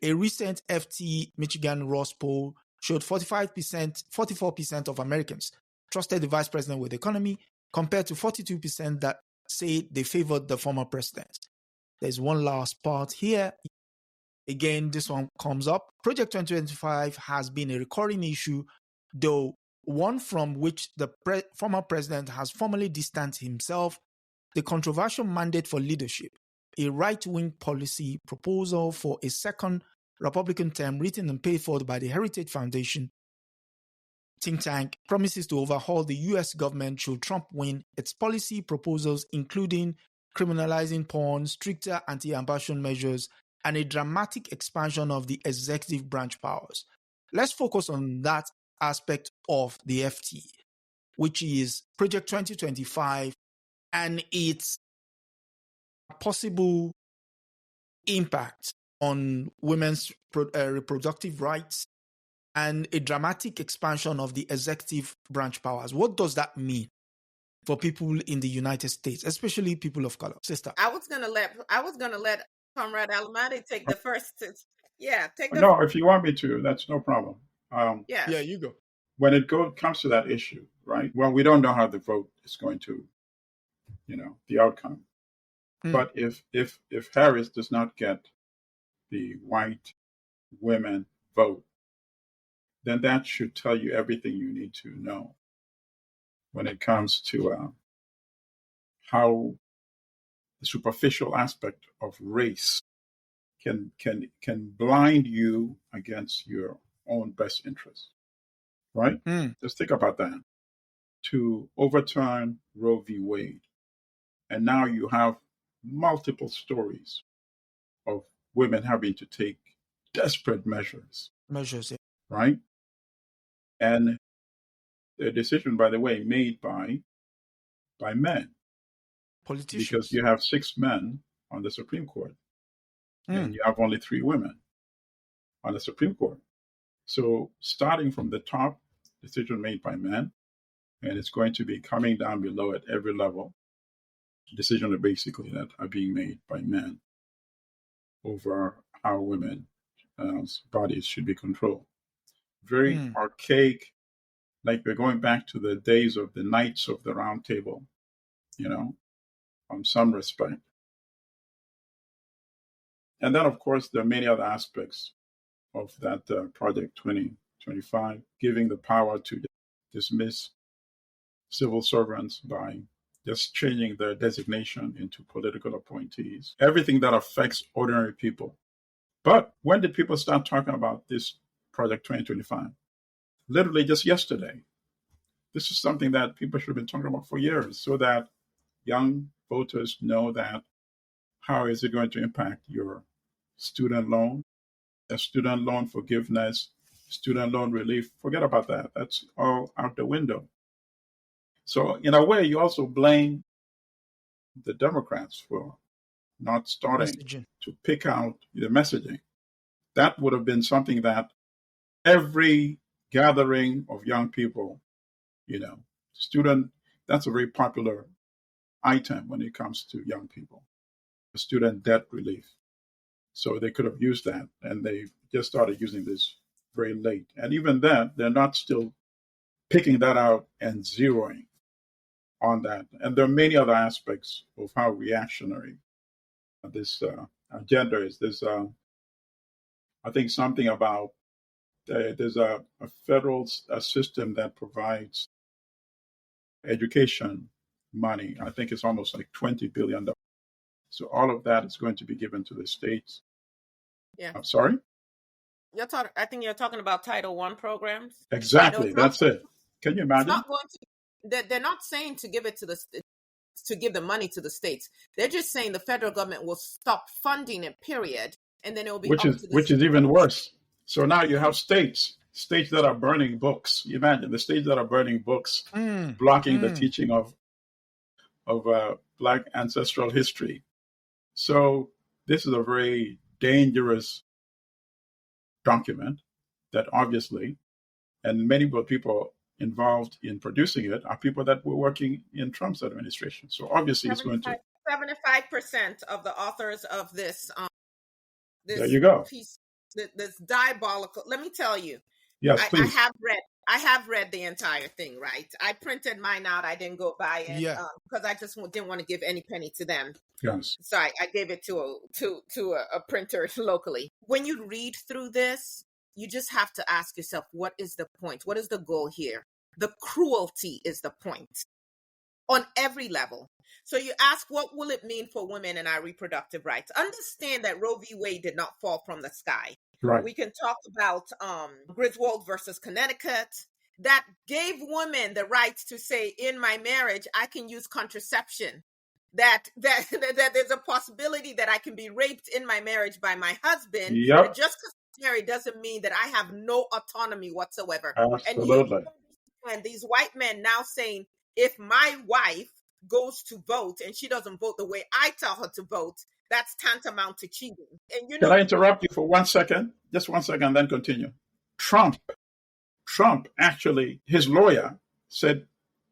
S1: A recent FT Michigan Ross poll showed 44% of Americans trusted the vice president with the economy, compared to 42% that say they favored the former president. There's one last part here. Again, this one comes up. Project 2025 has been a recurring issue, though one from which the former president has formally distanced himself. The controversial mandate for leadership, a right-wing policy proposal for a second Republican term written and paid for by the Heritage Foundation think tank, promises to overhaul the U.S. government should Trump win. Its policy proposals, including criminalizing porn, stricter anti-abortion measures, and a dramatic expansion of the executive branch powers. Let's focus on that aspect of the FT, which is Project 2025 and its possible impact on women's reproductive rights and a dramatic expansion of the executive branch powers. What does that mean for people in the United States, especially people of color? Sister,
S3: I was gonna let Comrade Allimadi take the first.
S2: No, if you want me to, that's no problem.
S3: Yes.
S1: Yeah, you go.
S2: When it comes to that issue, right? Well, we don't know how the vote is going to, the outcome. But if Harris does not get the white women vote, then that should tell you everything you need to know when it comes to how the superficial aspect of race can blind you against your own best interest, right? Just think about that. To overturn Roe v. Wade, and now you have multiple stories of women having to take desperate measures, right? And the decision, by the way, made by men,
S1: politicians,
S2: because you have 6 men on the Supreme Court, and you have only 3 women on the Supreme Court. So starting from the top, decision made by men, and it's going to be coming down below at every level. Decisions are basically that are being made by men over how women's bodies should be controlled. Very archaic, like we're going back to the days of the Knights of the Round Table, on some respect. And then, of course, there are many other aspects of that Project 2025, giving the power to dismiss civil servants by just changing their designation into political appointees, everything that affects ordinary people. But when did people start talking about this Project 2025? Literally just yesterday. This is something that people should have been talking about for years, so that young voters know that how is it going to impact your student loan, student loan forgiveness, student loan relief. Forget about that. That's all out the window. So in a way, you also blame the Democrats for not starting to pick out the messaging. That would have been something that every gathering of young people, that's a very popular item when it comes to young people, student debt relief. So they could have used that, and they just started using this very late. And even then, they're not still picking that out and zeroing on that. And there are many other aspects of how reactionary this agenda is. There's, I think, something about there's a federal system that provides education money. I think it's almost like $20 billion. So all of that is going to be given to the states.
S3: Yeah.
S2: I'm sorry?
S3: I think you're talking about Title I programs.
S2: Exactly. That's it. Can you imagine?
S3: It's not going to, they're not saying to give it to give the money to the states. They're just saying the federal government will stop funding it, period. And then it will be
S2: which is even worse. So now you have states that are burning books. Imagine the states that are burning books, blocking the teaching of Black ancestral history. So this is a very dangerous document that obviously, and many people involved in producing it are people that were working in Trump's administration. So obviously it's going to
S3: 75% of the authors of this
S2: there you go.
S3: Piece, this diabolical. Let me tell you.
S2: Yes, please.
S3: I I have read the entire thing, right? I printed mine out. I didn't go buy it because I just didn't want to give any penny to them.
S2: Yes.
S3: So I gave it to a printer locally. When you read through this, you just have to ask yourself, what is the point? What is the goal here? The cruelty is the point on every level. So you ask, what will it mean for women and our reproductive rights? Understand that Roe v. Wade did not fall from the sky.
S2: Right.
S3: We can talk about Griswold versus Connecticut that gave women the right to say, in my marriage, I can use contraception. That there's a possibility that I can be raped in my marriage by my husband.
S2: Yep.
S3: But just because I'm married doesn't mean that I have no autonomy whatsoever.
S2: Absolutely.
S3: And these white men now saying, if my wife goes to vote and she doesn't vote the way I tell her to vote, that's tantamount to cheating. And
S2: Can I interrupt you for 1 second? Just 1 second, then continue. Trump actually, his lawyer said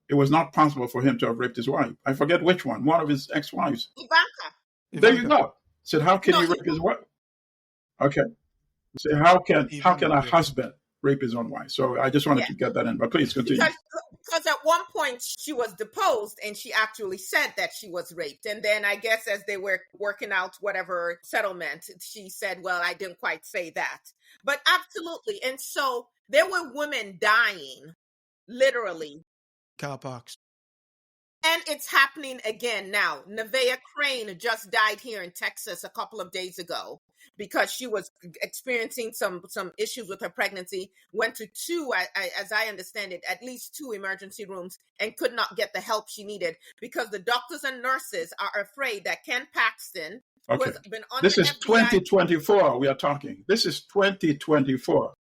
S2: it was not possible for him to have raped his wife. I forget which one of his ex-wives.
S3: Ivanka.
S2: There you go. Said, how can he rape his wife? Okay. So how can a husband rape his own wife? So I just wanted to get that in, but please continue.
S3: Because at one point she was deposed and she actually said that she was raped. And then I guess as they were working out whatever settlement, she said, well, I didn't quite say that. But absolutely. And so there were women dying, literally.
S1: Cowpox.
S3: And it's happening again now. Nevaeh Crane just died here in Texas a couple of days ago because she was experiencing some issues with her pregnancy, went to two, as I understand it, at least two emergency rooms and could not get the help she needed because the doctors and nurses are afraid that Ken Paxton, who has been on
S2: this is FBI, 2024 we are talking. This is 2024.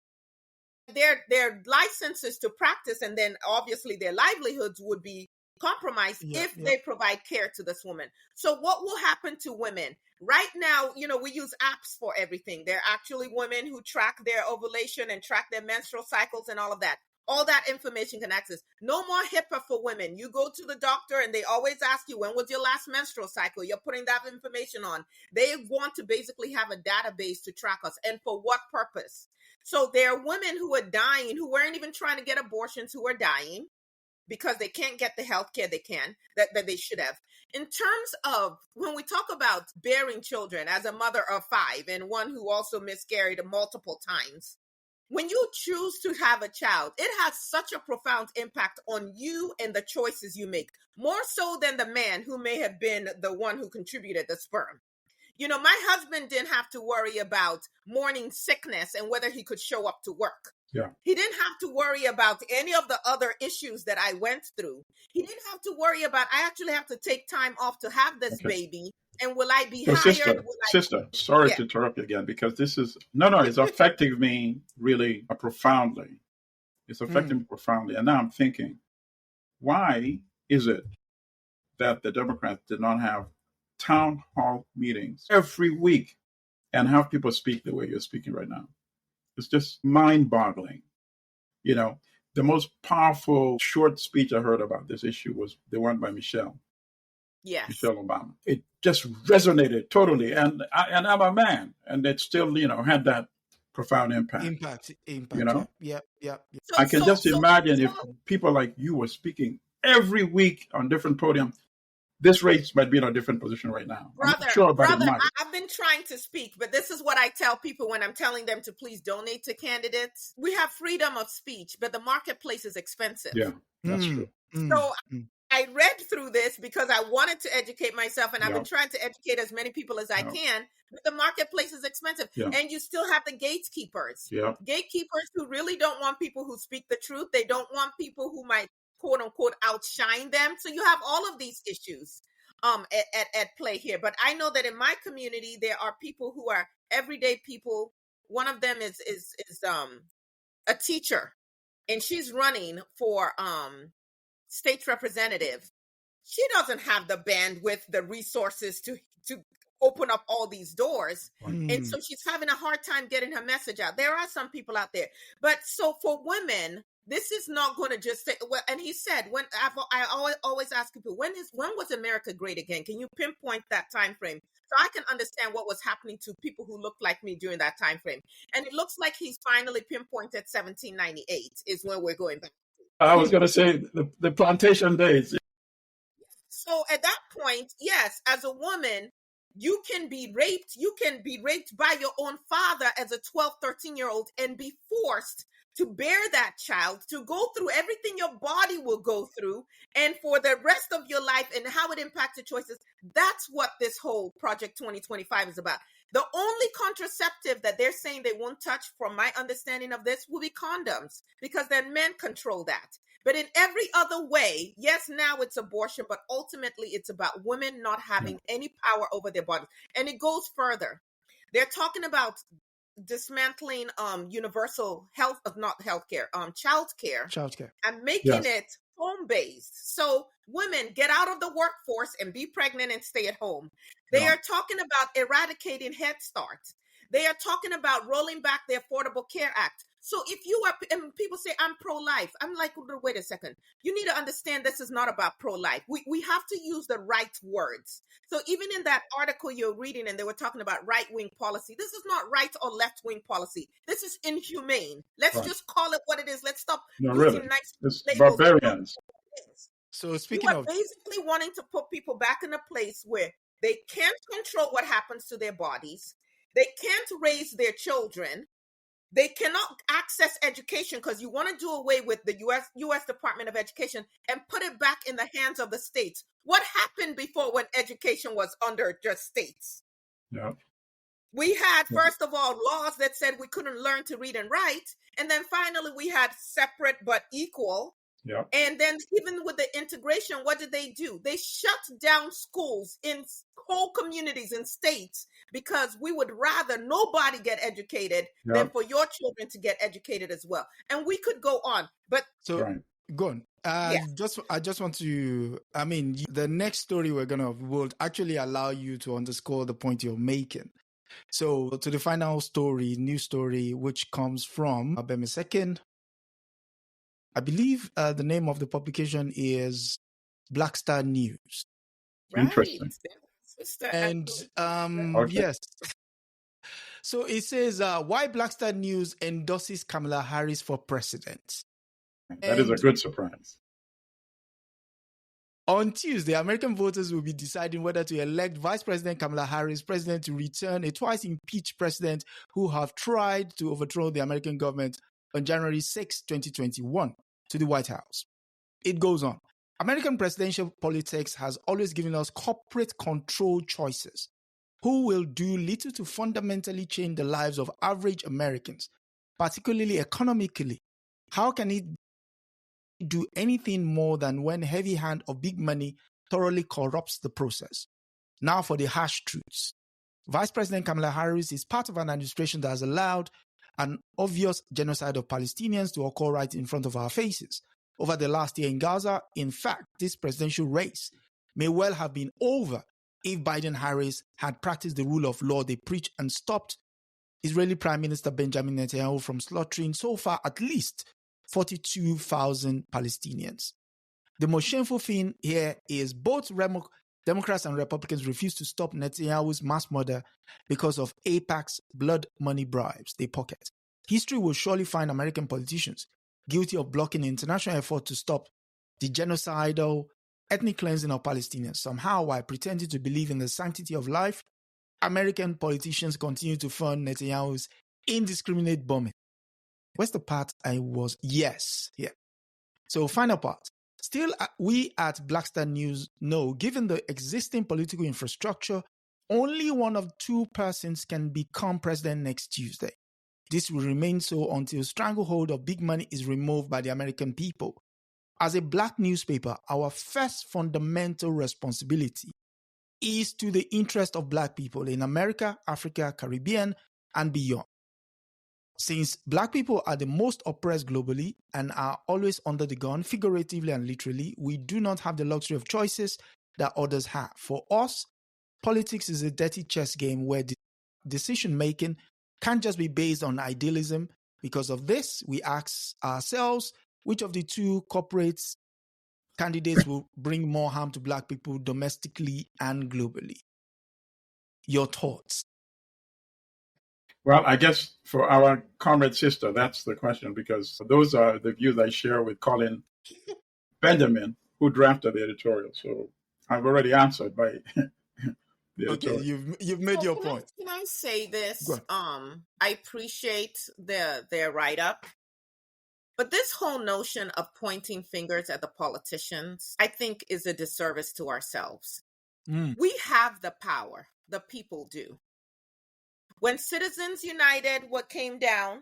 S3: Their licenses to practice and then obviously their livelihoods would be compromised if they provide care to this woman. So what will happen to women? Right now, we use apps for everything. There are actually women who track their ovulation and track their menstrual cycles and all of that. All that information can access. No more HIPAA for women. You go to the doctor and they always ask you, when was your last menstrual cycle? You're putting that information on. They want to basically have a database to track us. And for what purpose? So there are women who are dying, who weren't even trying to get abortions, who are dying because they can't get the health care that they should have. In terms of when we talk about bearing children as a mother of 5 and one who also miscarried multiple times, when you choose to have a child, it has such a profound impact on you and the choices you make, more so than the man who may have been the one who contributed the sperm. My husband didn't have to worry about morning sickness and whether he could show up to work.
S2: Yeah.
S3: He didn't have to worry about any of the other issues that I went through. He didn't have to worry about, I actually have to take time off to have this baby. And will I be hired?
S2: Sister, sorry to interrupt you again, because this is, it's affecting me really profoundly. It's affecting me profoundly. And now I'm thinking, why is it that the Democrats did not have town hall meetings every week and have people speak the way you're speaking right now? It's just mind-boggling. The most powerful short speech I heard about this issue was the one by Michelle.
S3: Yes. Michelle
S2: Obama. It just resonated totally. And I'm a man. And it still, had that profound impact.
S1: Impact. Yeah.
S2: I can just imagine if people like you were speaking every week on different podiums. This race might be in a different position right now.
S3: Brother, I've been trying to speak, but this is what I tell people when I'm telling them to please donate to candidates. We have freedom of speech, but the marketplace is expensive.
S2: Yeah, that's true.
S3: So I read through this because I wanted to educate myself, and I've been trying to educate as many people as I can, but the marketplace is expensive. Yeah. And you still have the gatekeepers. Yeah. Gatekeepers who really don't want people who speak the truth. They don't want people who might quote unquote outshine them. So you have all of these issues at play here. But I know that in my community there are people who are everyday people. One of them is a teacher, and she's running for state representative. She doesn't have the bandwidth, the resources to open up all these doors. And so she's having a hard time getting her message out. There are some people out there. But so for women, this is not going to just say, well, and he said, I always ask people, when was America great again? Can you pinpoint that time frame? So I can understand what was happening to people who looked like me during that time frame. And it looks like he's finally pinpointed 1798 is when we're going back.
S2: I was going to say the plantation days.
S3: So at that point, yes, as a woman, you can be raped. You can be raped by your own father as a 12, 13-year-old and be forced to bear that child, to go through everything your body will go through, and for the rest of your life and how it impacts your choices. That's what this whole Project 2025 is about. The only contraceptive that they're saying they won't touch, from my understanding of this, will be condoms, because then men control that. But in every other way, yes, now it's abortion, but ultimately it's about women not having any power over their bodies. And it goes further. They're talking about dismantling universal health, not healthcare, childcare, and making it home-based. So women get out of the workforce and be pregnant and stay at home. They are talking about eradicating Head Start. They are talking about rolling back the Affordable Care Act. So if you are, and people say, I'm pro-life, I'm like, wait a second. You need to understand this is not about pro-life. We have to use the right words. So even in that article you're reading, and they were talking about right-wing policy, this is not right or left-wing policy. This is inhumane. Let's just call it what it is. Let's stop using nice
S2: it's
S3: labels.
S2: Barbarians.
S1: So speaking
S3: you are basically wanting to put people back in a place where they can't control what happens to their bodies. They can't raise their children. They cannot access education because you want to do away with the U.S. Department of Education and put it back in the hands of the states. What happened before when education was under just states?
S2: Yeah.
S3: We had, first of all, laws that said we couldn't learn to read and write. And then finally, we had separate but equal.
S2: Yeah.
S3: And then even with the integration, what did they do? They shut down schools in whole communities and states because we would rather nobody get educated than for your children to get educated as well. And we could go on, but
S1: go on. I just want to, the next story will actually allow you to underscore the point you're making. So to the final story, news story, which comes from Abeme Second. I believe the name of the publication is Black Star News.
S2: Interesting.
S1: And yes. So it says, why Black Star News endorses Kamala Harris for president.
S2: That is a good surprise.
S1: On Tuesday, American voters will be deciding whether to elect Vice President Kamala Harris president to return a twice impeached president who have tried to overthrow the American government on January 6, 2021. To the White House. It goes on. American presidential politics has always given us corporate control choices who will do little to fundamentally change the lives of average Americans, particularly economically. How can it do anything more than when heavy hand of big money thoroughly corrupts the process? Now for the harsh truths. Vice President Kamala Harris is part of an administration that has allowed an obvious genocide of Palestinians to occur right in front of our faces. Over the last year in Gaza, in fact, this presidential race may well have been over if Biden-Harris had practiced the rule of law they preach and stopped Israeli Prime Minister Benjamin Netanyahu from slaughtering so far at least 42,000 Palestinians. The most shameful thing here is both Democrats and Republicans refuse to stop Netanyahu's mass murder because of AIPAC's blood money bribes they pocket. History will surely find American politicians guilty of blocking the international effort to stop the genocidal ethnic cleansing of Palestinians. Somehow, while pretending to believe in the sanctity of life, American politicians continue to fund Netanyahu's indiscriminate bombing. Where's the part I was? Yes. Yeah. So, final part. Still, we at Black Star News know, given the existing political infrastructure, only one of two persons can become president next Tuesday. This will remain so until stranglehold of big money is removed by the American people. As a black newspaper, our first fundamental responsibility is to the interest of black people in America, Africa, Caribbean, and beyond. Since black people are the most oppressed globally and are always under the gun, figuratively and literally, we do not have the luxury of choices that others have. For us, politics is a dirty chess game where decision-making can't just be based on idealism. Because of this, we ask ourselves, which of the two corporate candidates will bring more harm to Black people domestically and globally? Your thoughts?
S2: Well, I guess for our comrade sister, that's the question, because those are the views I share with Colin Benjamin, who drafted the editorial. So I've already answered by the editorial.
S1: Okay, you've made your point.
S3: Can I say this? I appreciate their write-up. But this whole notion of pointing fingers at the politicians, I think, is a disservice to ourselves. We have the power. The people do. When Citizens United came down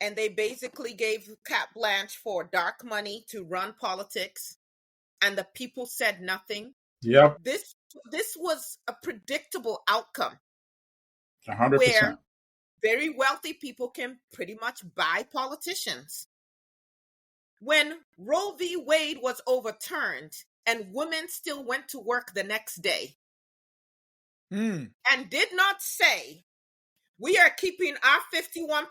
S3: and they basically gave carte blanche for dark money to run politics, and the people said nothing.
S2: Yep.
S3: This was a predictable outcome.
S2: 100%.
S3: Where very wealthy people can pretty much buy politicians. When Roe v. Wade was overturned and women still went to work the next day and did not say, we are keeping our 51%,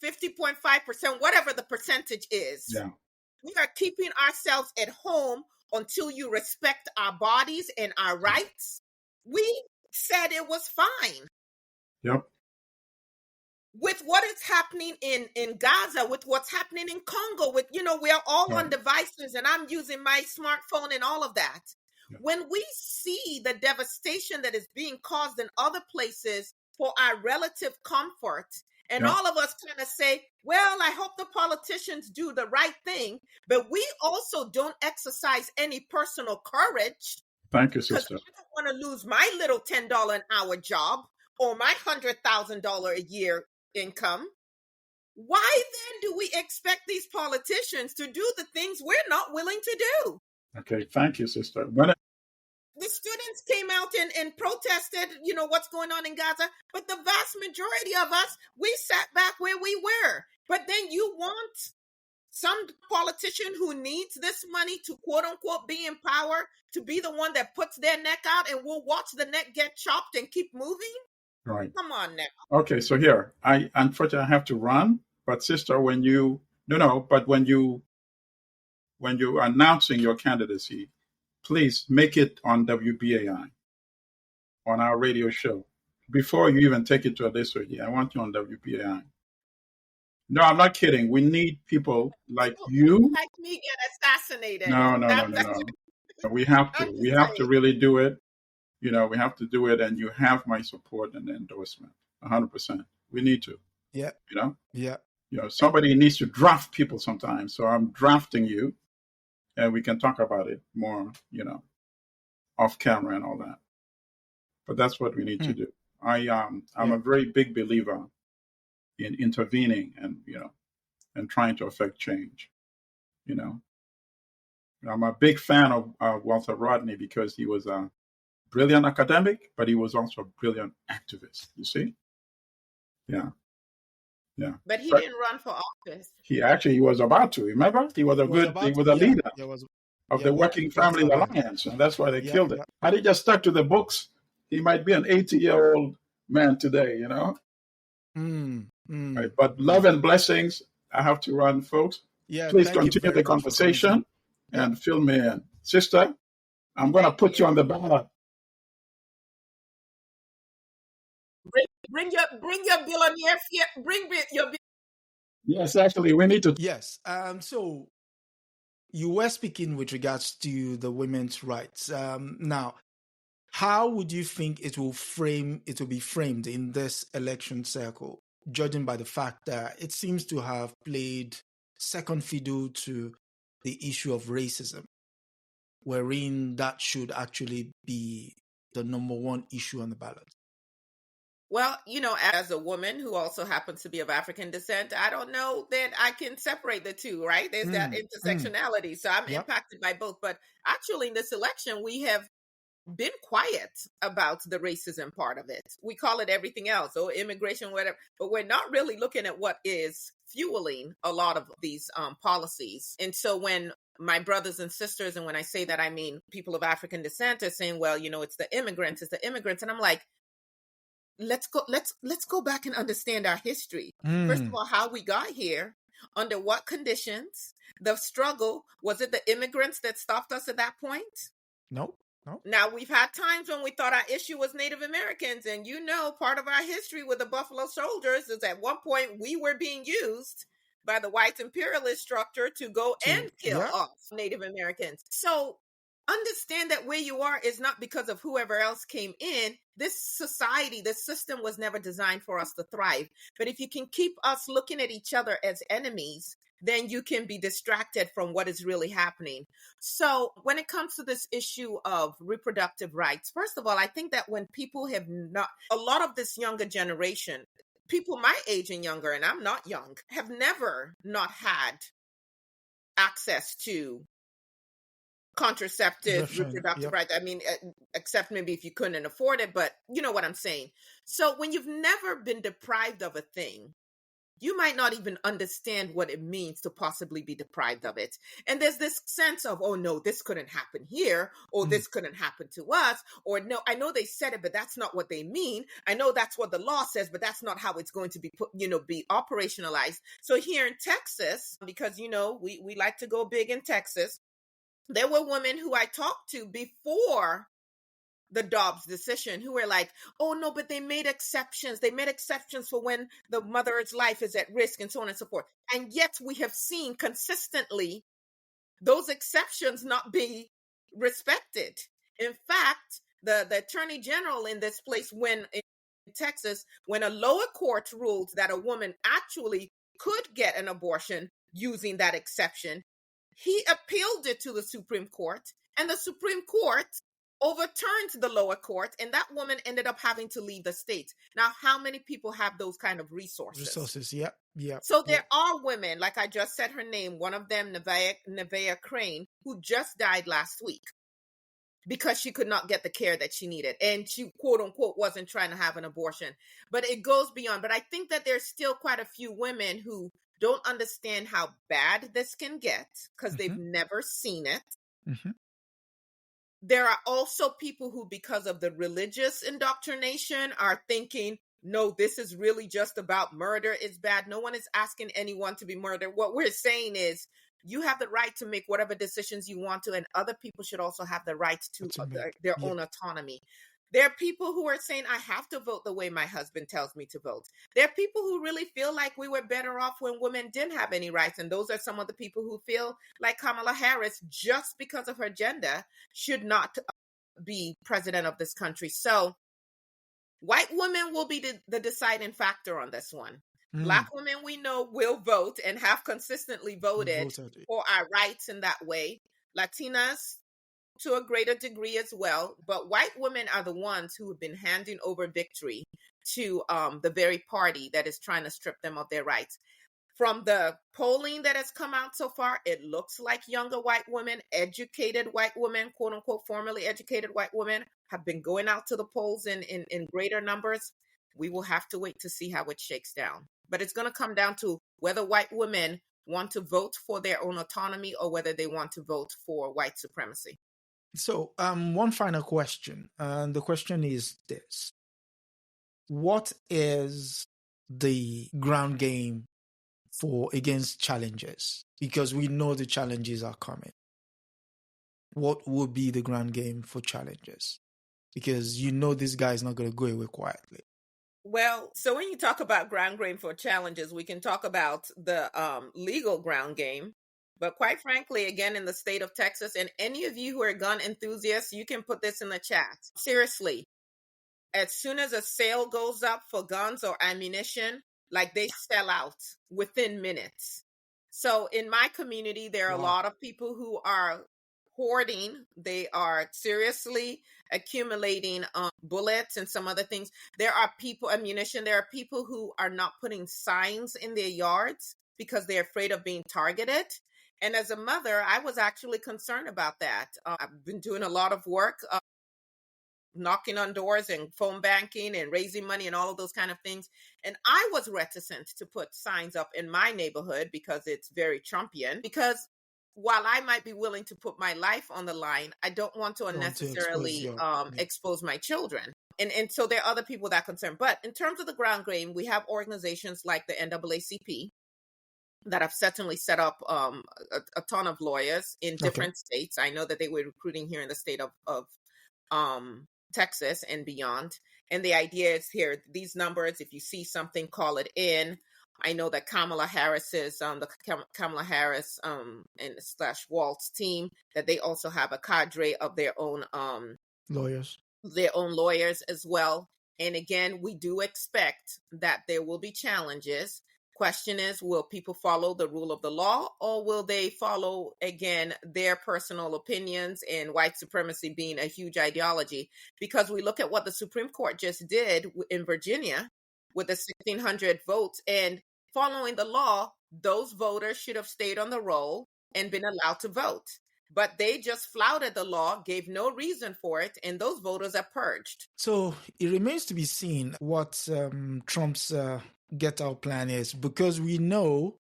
S3: 50.5%, whatever the percentage is.
S2: Yeah.
S3: We are keeping ourselves at home until you respect our bodies and our rights. We said it was fine.
S2: Yep.
S3: With what is happening in Gaza, with what's happening in Congo, with, we are all on devices and I'm using my smartphone and all of that. Yep. When we see the devastation that is being caused in other places for our relative comfort, and all of us kind of say, well, I hope the politicians do the right thing, but we also don't exercise any personal courage.
S2: Thank you, sister.
S3: Because I don't want to lose my little $10 an hour job or my $100,000 a year income. Why then do we expect these politicians to do the things we're not willing to do?
S2: Okay, thank you, sister.
S3: The students came out and protested, what's going on in Gaza, but the vast majority of us, we sat back where we were. But then you want some politician who needs this money to quote unquote be in power to be the one that puts their neck out and will watch the neck get chopped and keep moving?
S2: Right.
S3: Come on now.
S2: Okay, so here, I unfortunately have to run, but sister, when you announcing your candidacy, please make it on WBAI, on our radio show. Before you even take it to Adesoji, I want you on WBAI. No, I'm not kidding. We need people like you.
S3: Like me get assassinated.
S2: No. We have to. We have to really do it. We have to do it, and you have my support and endorsement, 100%. We need to.
S1: Yeah. Yeah.
S2: Somebody needs to draft people sometimes. So I'm drafting you, and we can talk about it more, off camera and all that. But that's what we need to do. I'm a very big believer in intervening and, and trying to affect change. I'm a big fan of Walter Rodney because he was a brilliant academic, but he was also a brilliant activist, you see? Yeah.
S3: But he didn't run for office.
S2: He was about to, remember? He was a leader of the Working Family Alliance, and that's why they killed him. Had he just stuck to the books, he might be an 80-year-old man today, Right. But love and blessings. I have to run, folks.
S1: Yeah,
S2: please continue the conversation and fill me in. Sister, I'm going to put you on the ballot.
S3: Bring your billionaire. Bring your.
S2: Yes, actually, we need to.
S1: Yes. So you were speaking with regards to the women's rights. Now, how would you think it will be framed in this election cycle, judging by the fact that it seems to have played second fiddle to the issue of racism, wherein that should actually be the number one issue on the ballot?
S3: Well, as a woman who also happens to be of African descent, I don't know that I can separate the two, right? There's that intersectionality. So I'm impacted by both. But actually, in this election, we have been quiet about the racism part of it. We call it everything else, or immigration, whatever. But we're not really looking at what is fueling a lot of these policies. And so when my brothers and sisters, and when I say that, I mean people of African descent, are saying, well, it's the immigrants. And I'm like, let's go back and understand our history. First of all, how we got here. Under what conditions? The struggle, was it the immigrants that stopped us at that point?
S1: No, no.
S3: Now, we've had times when we thought our issue was Native Americans, and part of our history with the Buffalo Soldiers is at one point we were being used by the white imperialist structure to go and kill off Native Americans. So understand that where you are is not because of whoever else came in. This society, this system was never designed for us to thrive. But if you can keep us looking at each other as enemies, then you can be distracted from what is really happening. So when it comes to this issue of reproductive rights, first of all, I think that when people have not, a lot of this younger generation, people my age and younger, and I'm not young, have never not had access to contraceptive reproductive rights. I mean, except maybe if you couldn't afford it, but you know what I'm saying. So when you've never been deprived of a thing, you might not even understand what it means to possibly be deprived of it. And there's this sense of, oh no, this couldn't happen here, or this couldn't happen to us, or no, I know they said it, but that's not what they mean. I know that's what the law says, but that's not how it's going to be put, be operationalized. So here in Texas, because, we like to go big in Texas, there were women who I talked to before the Dobbs decision who were like, oh no, but they made exceptions. They made exceptions for when the mother's life is at risk and so on and so forth. And yet we have seen consistently those exceptions not be respected. In fact, the attorney general in this place, in Texas, when a lower court ruled that a woman actually could get an abortion using that exception, he appealed it to the Supreme Court, and the Supreme Court overturned the lower court, and that woman ended up having to leave the state. Now, how many people have those kind of resources?
S1: Yeah.
S3: So there are women, like I just said her name, one of them, Nevaeh Crane, who just died last week because she could not get the care that she needed. And she, quote unquote, wasn't trying to have an abortion. But it goes beyond. But I think that there's still quite a few women who don't understand how bad this can get because they've never seen it. There are also people who, because of the religious indoctrination, are thinking, no, this is really just about murder. It's bad. No one is asking anyone to be murdered. What we're saying is you have the right to make whatever decisions you want to, and other people should also have the right to their own autonomy. There are people who are saying, I have to vote the way my husband tells me to vote. There are people who really feel like we were better off when women didn't have any rights. And those are some of the people who feel like Kamala Harris, just because of her gender, should not be president of this country. So white women will be the deciding factor on this one. Black women, we know, will vote and have consistently voted for our rights in that way. Latinas, to a greater degree as well, but white women are the ones who have been handing over victory to the very party that is trying to strip them of their rights. From the polling that has come out so far, it looks like younger white women, educated white women, quote unquote, formally educated white women, have been going out to the polls in greater numbers. We will have to wait to see how it shakes down. But it's going to come down to whether white women want to vote for their own autonomy or whether they want to vote for white supremacy.
S1: So, one final question. And the question is this. What is the ground game against challenges? Because we know the challenges are coming. What would be the ground game for challenges? Because this guy is not going to go away quietly.
S3: Well, so when you talk about ground game for challenges, we can talk about the legal ground game. But quite frankly, again, in the state of Texas, and any of you who are gun enthusiasts, you can put this in the chat. Seriously, as soon as a sale goes up for guns or ammunition, like they sell out within minutes. So in my community, there are a lot of people who are hoarding. They are seriously accumulating bullets and some other things. There are ammunition. There are people who are not putting signs in their yards because they're afraid of being targeted. And as a mother, I was actually concerned about that. I've been doing a lot of work, knocking on doors and phone banking and raising money and all of those kind of things. And I was reticent to put signs up in my neighborhood because it's very Trumpian. Because while I might be willing to put my life on the line, I don't want to unnecessarily expose my children. And so there are other people that are concerned. But in terms of the ground game, we have organizations like the NAACP, that have certainly set up a ton of lawyers in different states. I know that they were recruiting here in the state of Texas and beyond. And the idea is here, these numbers, if you see something, call it in. I know that Kamala Harris's, the Kamala Harris and / Waltz team, that they also have a cadre of their own lawyers as well. And again, we do expect that there will be challenges. Question is, will people follow the rule of the law, or will they follow, again, their personal opinions, and white supremacy being a huge ideology? Because we look at what the Supreme Court just did in Virginia with the 1,600 votes, and following the law, those voters should have stayed on the roll and been allowed to vote. But they just flouted the law, gave no reason for it, and those voters are purged.
S1: So it remains to be seen what Trump's get out plan is, because we know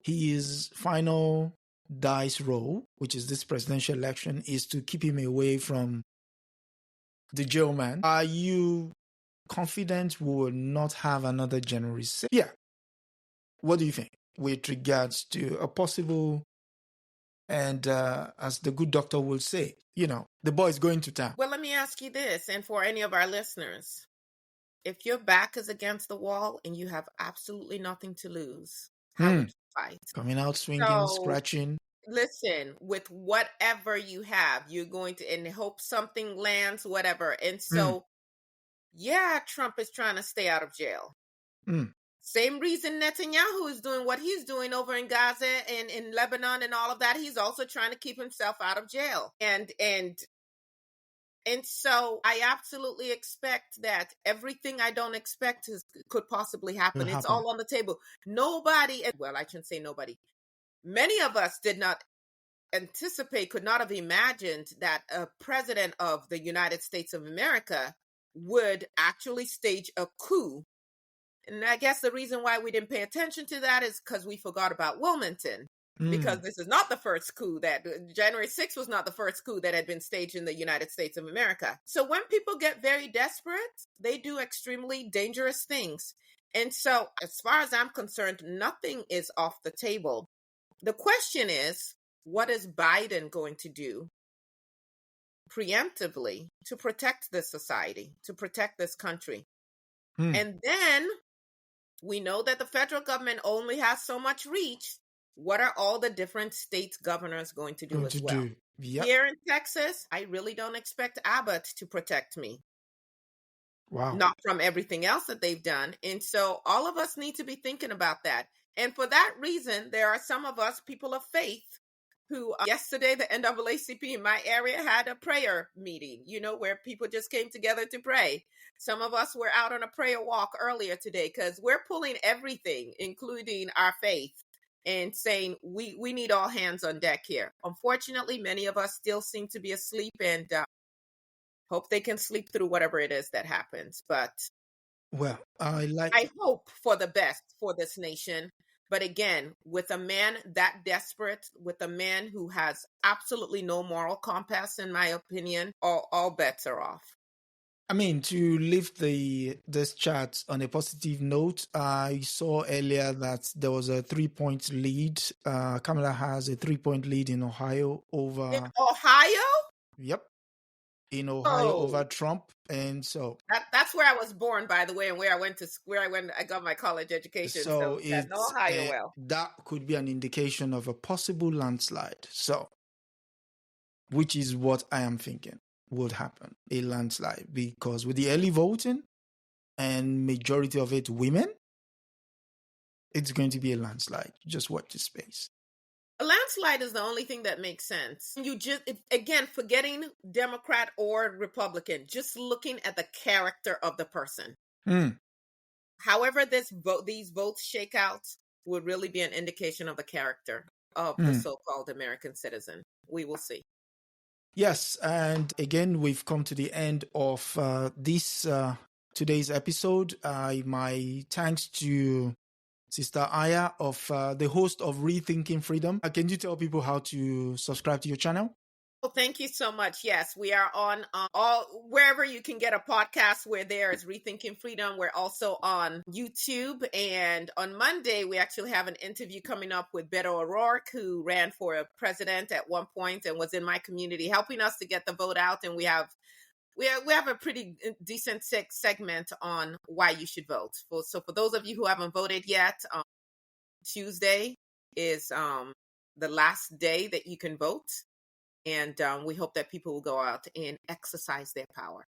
S1: his final dice roll, which is this presidential election, is to keep him away from the jailman. Are you confident we will not have another January 6th? Yeah. What do you think with regards to a possible, and as the good doctor will say, the boy is going to town?
S3: Well, let me ask you this, and for any of our listeners, if your back is against the wall and you have absolutely nothing to lose, how would you fight?
S1: Coming out swinging, scratching.
S3: Listen, with whatever you have, you're going to, and hope something lands, whatever. And so, yeah, Trump is trying to stay out of jail. Same reason Netanyahu is doing what he's doing over in Gaza and in Lebanon and all of that. He's also trying to keep himself out of jail. And so I absolutely expect that everything I don't expect could possibly happen. It's all on the table. Nobody, well, I shouldn't say nobody. Many of us did not anticipate, could not have imagined that a president of the United States of America would actually stage a coup. And I guess the reason why we didn't pay attention to that is because we forgot about Wilmington. Because this is not the first coup January 6th was not the first coup that had been staged in the United States of America. So when people get very desperate, they do extremely dangerous things. And so as far as I'm concerned, nothing is off the table. The question is, what is Biden going to do preemptively to protect this society, to protect this country? And then we know that the federal government only has so much reach. What are all the different states' governors going to do as well? Yep. Here in Texas, I really don't expect Abbott to protect me.
S1: Wow. Not
S3: from everything else that they've done. And so all of us need to be thinking about that. And for that reason, there are some of us, people of faith, who yesterday, the NAACP in my area had a prayer meeting, where people just came together to pray. Some of us were out on a prayer walk earlier today because we're pulling everything, including our faith, and saying we need all hands on deck here. Unfortunately, many of us still seem to be asleep, and hope they can sleep through whatever it is that happens. But
S1: well, I
S3: hope for the best for this nation. But again, with a man that desperate, with a man who has absolutely no moral compass, in my opinion, all bets are off.
S1: I mean, to lift this chat on a positive note, I saw earlier that there was a 3-point lead. Kamala has a 3-point lead in Ohio over...
S3: In Ohio?
S1: Yep. In Ohio over Trump. And so...
S3: That's where I was born, by the way, and I got my college education. So it's Ohio well.
S1: That could be an indication of a possible landslide. So, which is what I am thinking would happen, a landslide, because with the early voting and majority of it women, it's going to be a landslide. Just watch the space.
S3: A landslide is the only thing that makes sense. Again, forgetting Democrat or Republican, just looking at the character of the person. However these votes shake out would really be an indication of the character of the so-called American citizen. We will see.
S1: Yes, and again, we've come to the end of this today's episode. My thanks to Sister Aya, the host of Rethinking Freedom. Can you tell people how to subscribe to your channel?
S3: Thank you so much. Yes, we are on all wherever you can get a podcast. We're there as Rethinking Freedom. We're also on YouTube. And on Monday, we actually have an interview coming up with Beto O'Rourke, who ran for a president at one point and was in my community, helping us to get the vote out. And we have a pretty decent segment on why you should vote. So for those of you who haven't voted yet, Tuesday is the last day that you can vote. And we hope that people will go out and exercise their power.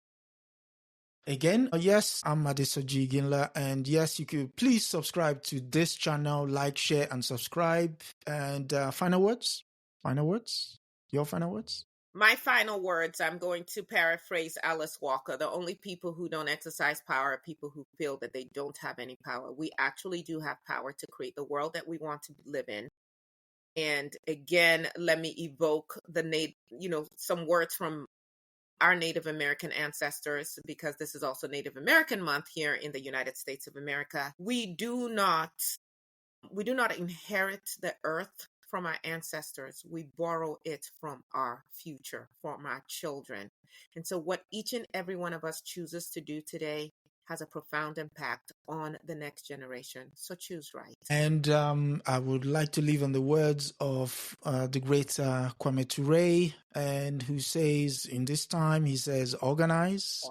S1: Again, yes, I'm Adesoji Iginla, and yes, you could please subscribe to this channel, like, share, and subscribe. And final words? Your final words?
S3: My final words, I'm going to paraphrase Alice Walker. The only people who don't exercise power are people who feel that they don't have any power. We actually do have power to create the world that we want to live in. And again, let me evoke some words from our Native American ancestors, because this is also Native American Month here in the United States of America. We do not inherit the earth from our ancestors. We borrow it from our future, from our children. And so what each and every one of us chooses to do today has a profound impact on the next generation. So choose right.
S1: And I would like to leave on the words of the great Kwame Ture, and who says, in this time, he says, organize.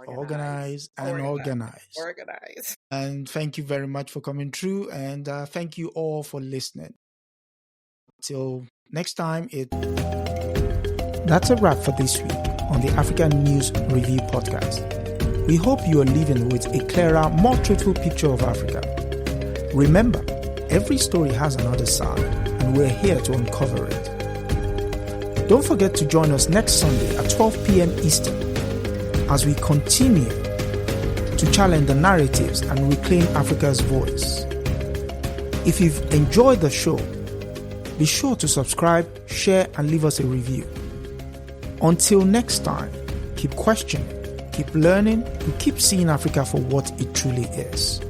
S1: And thank you very much for coming through, and thank you all for listening. Till next time.
S4: That's a wrap for this week on the African News Review podcast. We hope you are leaving with a clearer, more truthful picture of Africa. Remember, every story has another side, and we're here to uncover it. Don't forget to join us next Sunday at 12 p.m. Eastern as we continue to challenge the narratives and reclaim Africa's voice. If you've enjoyed the show, be sure to subscribe, share, and leave us a review. Until next time, keep questioning, keep learning, and keep seeing Africa for what it truly is.